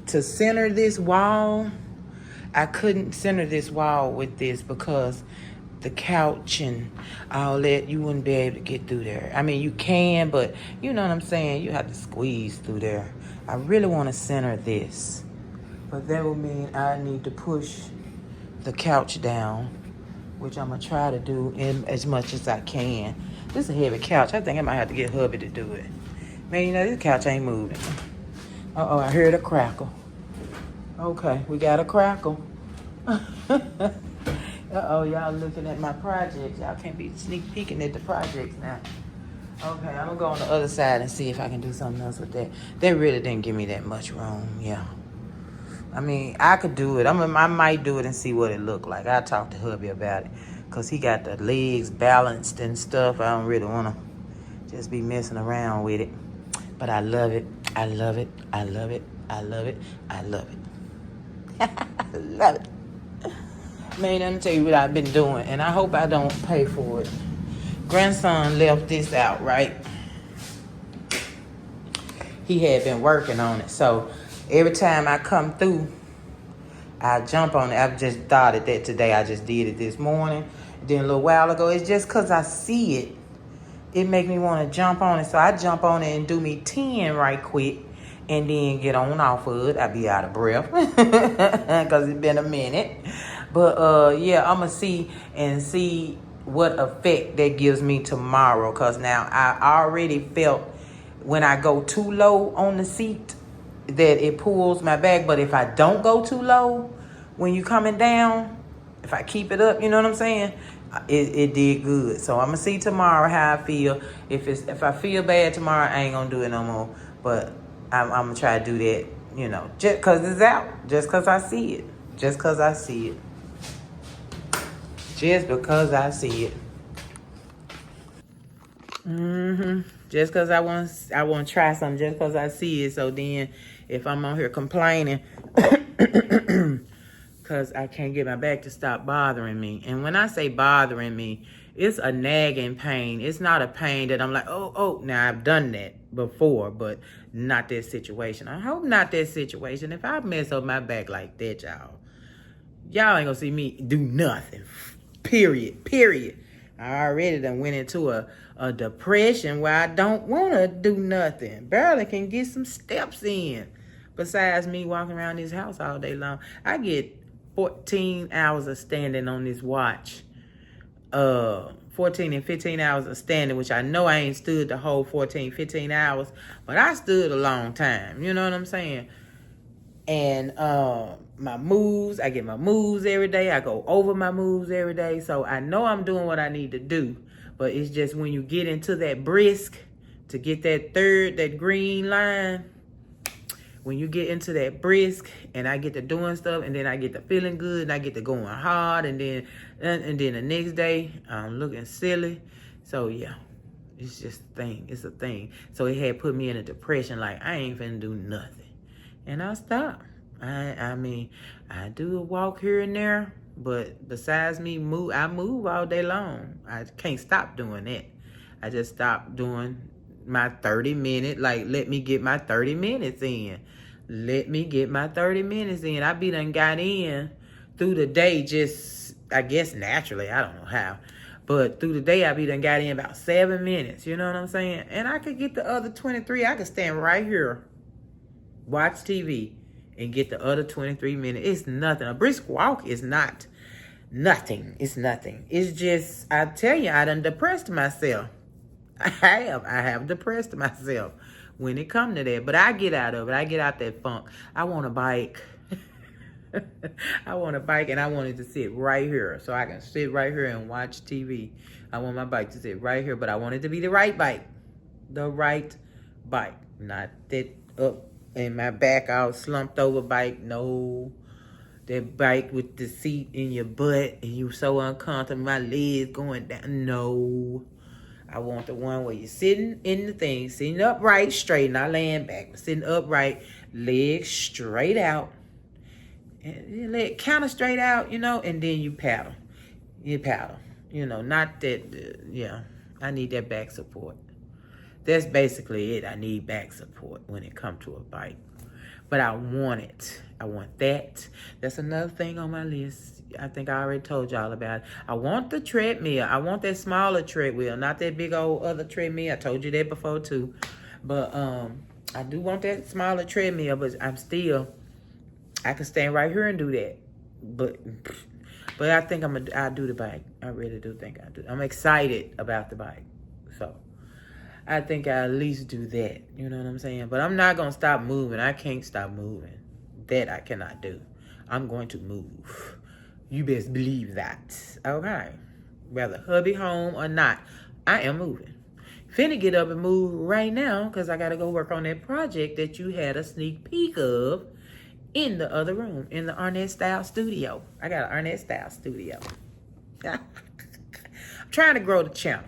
To center this wall, I couldn't center this wall with this because the couch and all that, you wouldn't be able to get through there. I mean, you can, but you know what I'm saying? You have to squeeze through there. I really want to center this. But that would mean I need to push the couch down, which I'm going to try to do in as much as I can. This is a heavy couch. I think I might have to get hubby to do it. Man, you know, this couch ain't moving. Uh-oh, I heard a crackle. Okay, we got a crackle. Uh-oh, y'all looking at my projects. Y'all can't be sneak peeking at the projects now. Okay, I'm gonna go on the other side and see if I can do something else with that. They really didn't give me that much room, yeah. I mean, I could do it. I might do it and see what it looked like. I'll talk to hubby about it. Because he got the legs balanced and stuff. I don't really want to just be messing around with it. But I love it. I love it. I love it. I love it. I love it. I love it. Man, let me tell you what I've been doing, and I hope I don't pay for it. Grandson left this out, right? He had been working on it, so every time I come through, I jump on it. I've just started that today. I just did it this morning. Then a little while ago, it's just because I see it, it make me want to jump on it. So I jump on it and do me 10 right quick, and then get on off of it. I be out of breath because it's been a minute. But yeah, I'm going to see what effect that gives me tomorrow. Because now I already felt when I go too low on the seat that it pulls my back. But if I don't go too low when you coming down, if I keep it up, you know what I'm saying? It did good. So I'm going to see tomorrow how I feel. If I feel bad tomorrow, I ain't going to do it no more. But I'm going to try to do that, you know, just because it's out. Just because I see it. Just because I see it. Just because I see it. Just because I want to try something. Just because I see it. So then if I'm on here complaining because I can't get my back to stop bothering me. And when I say bothering me, it's a nagging pain. It's not a pain that I'm like, oh. Now, I've done that before, but not that situation. I hope not that situation. If I mess up my back like that, y'all ain't going to see me do nothing. Period. I already done went into a depression where I don't want to do nothing. Barely can get some steps in. Besides me walking around this house all day long. I get 14 hours of standing on this watch. 14 and 15 hours of standing, which I know I ain't stood the whole 14, 15 hours. But I stood a long time. You know what I'm saying? And my moves, I get my moves every day. I go over my moves every day. So I know I'm doing what I need to do. But it's just when you get into that brisk, to get that green line, when you get into that brisk and I get to doing stuff and then I get to feeling good and I get to going hard and then the next day I'm looking silly. So yeah, it's just a thing. It's a thing. So it had put me in a depression like I ain't finna do nothing. And I stopped. I mean, I do a walk here and there, but besides me I move all day long. I can't stop doing that. I just stopped doing my 30-minute, like, let me get my 30 minutes in. Let me get my 30 minutes in. I be done got in through the day just I guess naturally. I don't know how. But through the day, I be done got in about 7 minutes. You know what I'm saying? And I could get the other 23. I could stand right here, watch TV, and get the other 23 minutes. It's nothing. A brisk walk is not nothing. It's nothing. It's just, I tell you, I done depressed myself. I have depressed myself when it come to that. But I get out of it. I get out that funk. I want a bike. I want a bike, and I want it to sit right here so I can sit right here and watch TV. I want my bike to sit right here, but I want it to be the right bike. The right bike. Not that up in my back all slumped over bike. No. That bike with the seat in your butt and you so uncomfortable, my legs going down. No. I want the one where you're sitting in the thing, sitting upright, straight, not laying back, but sitting upright, legs straight out. And your leg kind of straight out, you know, and then you paddle. You paddle. You know, not that, yeah, I need that back support. That's basically it. I need back support when it comes to a bike. But I want it. I want that. That's another thing on my list. I think I already told y'all about it. I want the treadmill. I want that smaller treadmill, not that big old other treadmill. I told you that before too. But I do want that smaller treadmill, but I can stand right here and do that. But I think I'll do the bike. I really do think I do. I'm excited about the bike. So I think I'll at least do that. You know what I'm saying? But I'm not going to stop moving. I can't stop moving. That I cannot do. I'm going to move. You best believe that. Okay. Whether hubby home or not, I am moving. Finna get up and move right now because I got to go work on that project that you had a sneak peek of in the other room, in the Arnett Style Studio. I got an Arnett Style Studio. I'm trying to grow the channel.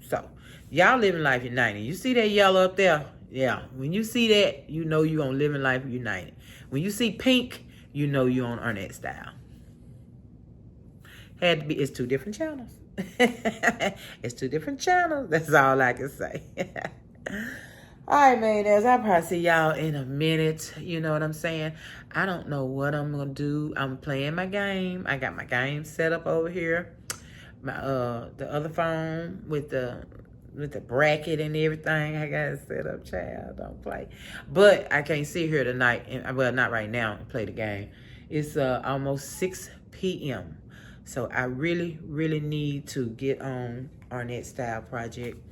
So, y'all living life united. You see that yellow up there? Yeah. When you see that, you know you on Living Life United. When you see pink, you know you on Arnett Style. Had to be, it's 2 different channels. It's 2 different channels. That's all I can say. All right, man, I'll probably see y'all in a minute. You know what I'm saying? I don't know what I'm going to do. I'm playing my game. I got my game set up over here. My the other phone with the bracket and everything. I got it set up, child. Don't play. But I can't sit here tonight. Well, not right now and play the game. It's almost 6 p.m. So I really, really need to get on Arnett Style Project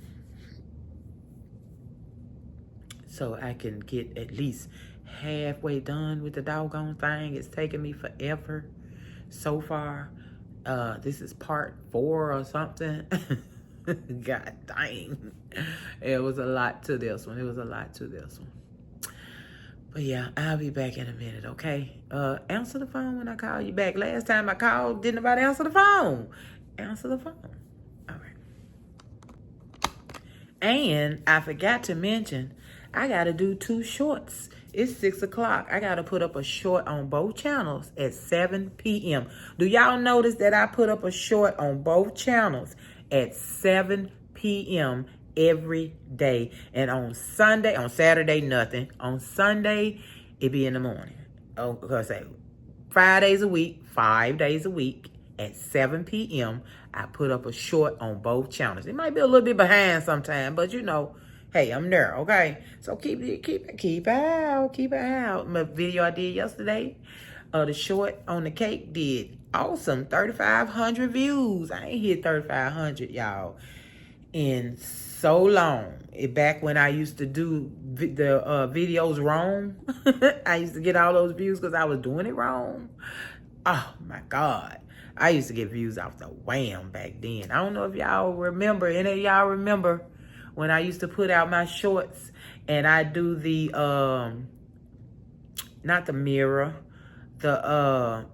so I can get at least halfway done with the doggone thing. It's taking me forever so far. This is part 4 or something. God dang. It was a lot to this one. But yeah, I'll be back in a minute, okay? Answer the phone when I call you back. Last time I called, didn't nobody answer the phone. Answer the phone. All right. And I forgot to mention, I got to do 2 shorts. It's 6 o'clock. I got to put up a short on both channels at 7 p.m. Do y'all notice that I put up a short on both channels at 7 p.m. every day? And on Saturday, nothing. On Sunday, it be in the morning. Oh, I say 5 days a week, 5 days a week at 7 p.m. I put up a short on both channels. It might be a little bit behind sometime, but you know, hey, I'm there, okay? So keep an eye out. My video I did yesterday, the short on the cake did awesome. 3,500 views. I ain't hit 3,500, y'all, in so long. Back when I used to do the videos wrong, I used to get all those views because I was doing it wrong. Oh, my God. I used to get views off the wham back then. I don't know if y'all remember, any of y'all remember when I used to put out my shorts and I do the, not the mirror, the,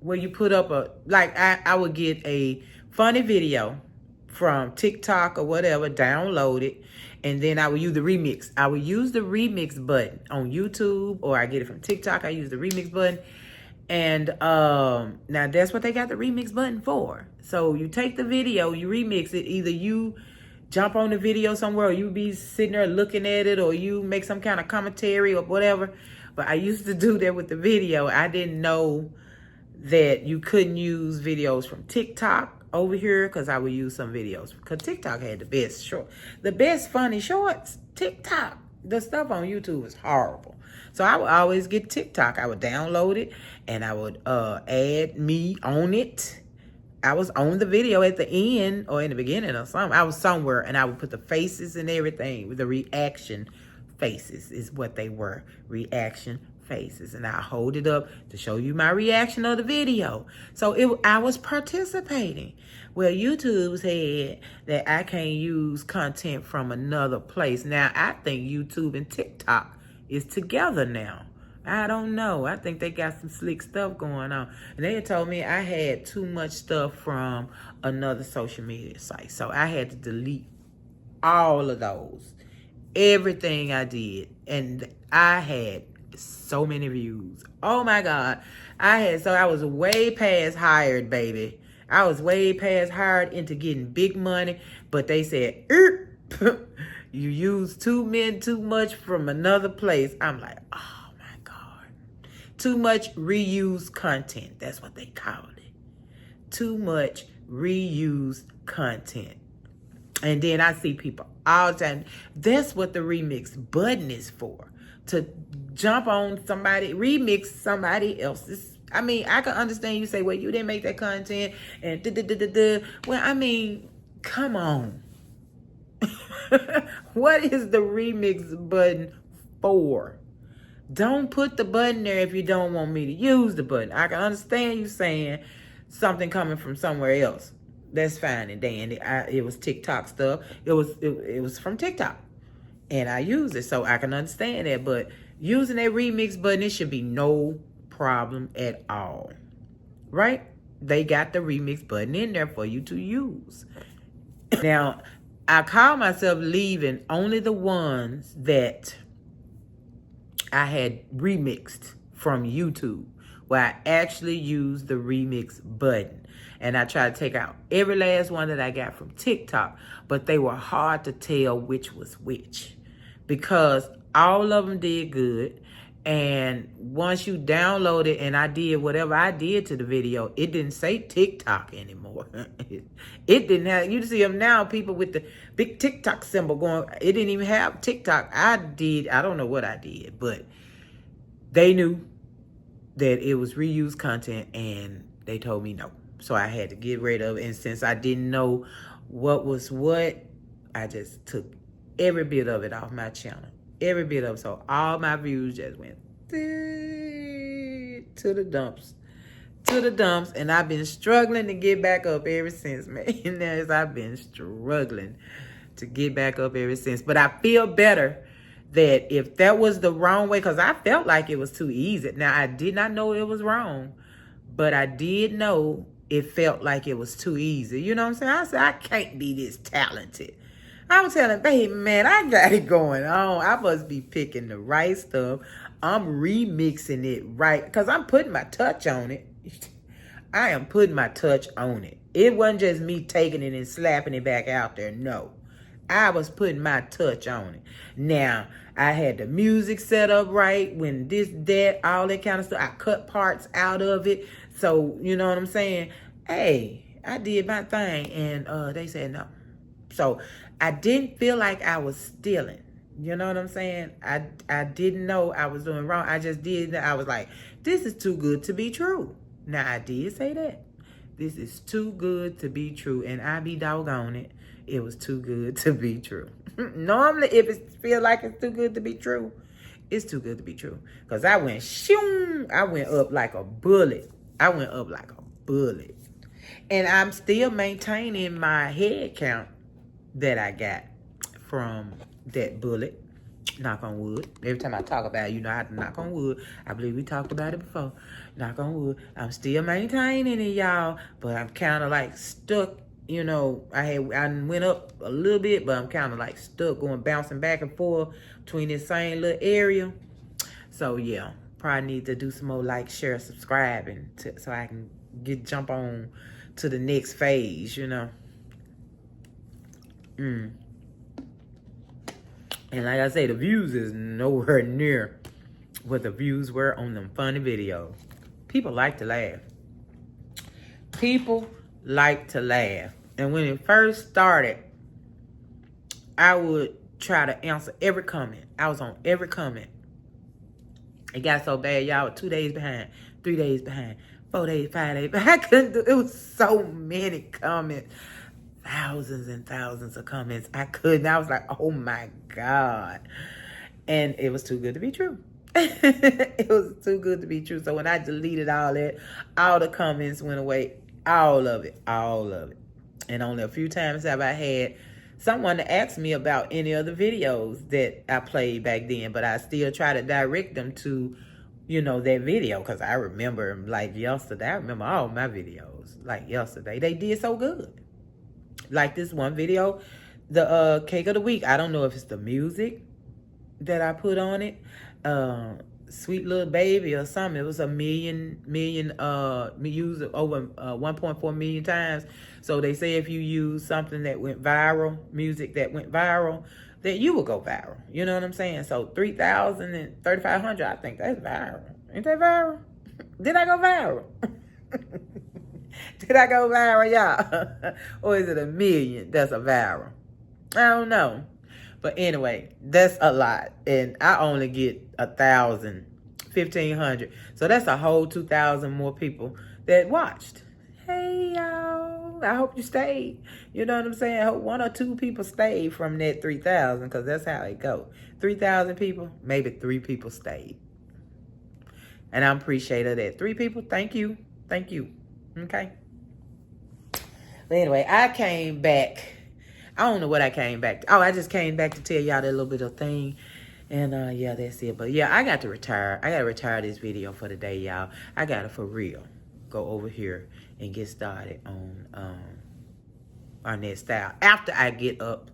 where you put up I would get a funny video from TikTok or whatever, download it, and then I would use the remix. I would use the remix button on YouTube, or I get it from TikTok. I use the remix button. And now that's what they got the remix button for. So you take the video, you remix it. Either you jump on the video somewhere, or you be sitting there looking at it, or you make some kind of commentary or whatever. But I used to do that with the video. I didn't know that you couldn't use videos from TikTok over here, because I would use some videos because TikTok had the best funny shorts. TikTok, the stuff on YouTube is horrible. So I would always get TikTok. I would download it and I would add me on it. I was on the video at the end or in the beginning or something. I was somewhere and I would put the faces and everything with the reaction faces is what they were. Reaction faces. And I hold it up to show you my reaction of the video. So I was participating. Well, YouTube said that I can't use content from another place. Now, I think YouTube and TikTok is together now. I don't know. I think they got some slick stuff going on. And they had told me I had too much stuff from another social media site. So I had to delete all of those. Everything I did. And I had so many views. Oh my God. So I was way past hired, baby. I was way past hired into getting big money. But they said, you use too much from another place. I'm like, oh my God. Too much reused content. That's what they called it. Too much reused content. And then I see people all the time. That's what the remix button is for. To jump on somebody, remix somebody else's. I mean, I can understand you say, well, you didn't make that content and da-da-da-da-da. Well, I mean, come on. What is the remix button for? Don't put the button there if you don't want me to use the button. I can understand you saying something coming from somewhere else. That's fine and dandy. It was TikTok stuff. It was from TikTok. And I use it, so I can understand that. But using that remix button, it should be no problem at all. Right? They got the remix button in there for you to use. Now, I call myself leaving only the ones that I had remixed from YouTube, where I actually used the remix button. And I tried to take out every last one that I got from TikTok, but they were hard to tell which was which because all of them did good. And once you download it and I did whatever I did to the video, it didn't say TikTok anymore. It didn't have, you see them now, people with the big TikTok symbol going, it didn't even have TikTok. I don't know what I did, but they knew that it was reused content and they told me no. So I had to get rid of it. And since I didn't know what was what, I just took every bit of it off my channel. Every bit of it. So all my views just went to the dumps. To the dumps. And I've been struggling to get back up ever since, man. I've been struggling to get back up ever since. But I feel better that if that was the wrong way, because I felt like it was too easy. Now, I did not know it was wrong, but I did know it felt like it was too easy. You know what I'm saying? I said, I can't be this talented. I was telling, baby, man, I got it going on. I must be picking the right stuff. I'm remixing it right, because I'm putting my touch on it. I am putting my touch on it. It wasn't just me taking it and slapping it back out there. No. I was putting my touch on it. Now, I had the music set up right, when this, that, all that kind of stuff. I cut parts out of it. So, you know what I'm saying? Hey, I did my thing, and they said no. So, I didn't feel like I was stealing. You know what I'm saying? I didn't know I was doing wrong. I just did. I was like, this is too good to be true. Now, I did say that. This is too good to be true, and I be doggone it. It was too good to be true. Normally, if it feels like it's too good to be true, it's too good to be true. Because I went, shoom, I went up like a bullet. I went up like a bullet. And I'm still maintaining my head count that I got from that bullet. Knock on wood. Every time I talk about it, you know I have to knock on wood. I believe we talked about it before. Knock on wood. I'm still maintaining it, y'all. But I'm kind of like stuck. You know, I went up a little bit, but I'm kind of like stuck, bouncing back and forth between this same little area. So yeah, probably need to do some more like, share, subscribing so I can jump on to the next phase, you know. And like I say, the views is nowhere near what the views were on them funny videos. People like to laugh. People like to laugh. And when it first started, I would try to answer every comment. I was on every comment. It got so bad, y'all were 2 days behind, 3 days behind, 4 days, 5 days behind. I couldn't do it. Was so many comments. Thousands and thousands of comments. I couldn't. I was like, oh my God. And it was too good to be true. It was too good to be true. So when I deleted all that, all the comments went away. All of it. All of it. And only a few times have I had someone to ask me about any of the videos that I played back then. But I still try to direct them to, you know, that video. Because I remember, like, yesterday. I remember all my videos. Like, yesterday. They did so good. Like this one video, the cake of the week. I don't know if it's the music that I put on it. Sweet Little Baby or something. It was a million used over 1.4 million times. So they say if you use something that went viral, music that went viral, that you will go viral. You know what I'm saying? So 3,000 and 3,500, I think that's viral. Ain't that viral? Did I go viral? Did I go viral, y'all? Or is it a million that's a viral? I don't know. But anyway, that's a lot. And I only get 1,000, 1,500. So that's a whole 2,000 more people that watched. Hey, y'all. I hope you stayed. You know what I'm saying? I hope 1 or 2 people stayed from that 3,000, because that's how it go. 3,000 people, maybe 3 people stayed. And I appreciate that. 3 people, thank you. Thank you. Okay? But anyway, I came back. I don't know what I came back to. Oh, I just came back to tell y'all that little bit of thing. And yeah, that's it. But yeah, I got to retire. I got to retire this video for the day, y'all. I got to, for real, go over here and get started on our next style. After I get up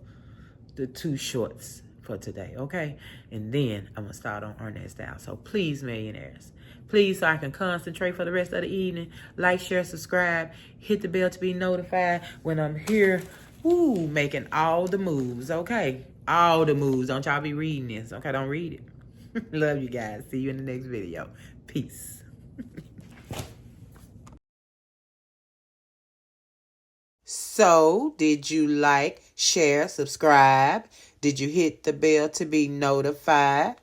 the 2 shorts for today, okay? And then I'm going to start on our next style. So please, millionaires, please, so I can concentrate for the rest of the evening, like, share, subscribe, hit the bell to be notified when I'm here, making all the moves, okay? All the moves. Don't y'all be reading this, okay? Don't read it. Love you guys. See you in the next video. Peace. So, did you like, share, subscribe? Did you hit the bell to be notified?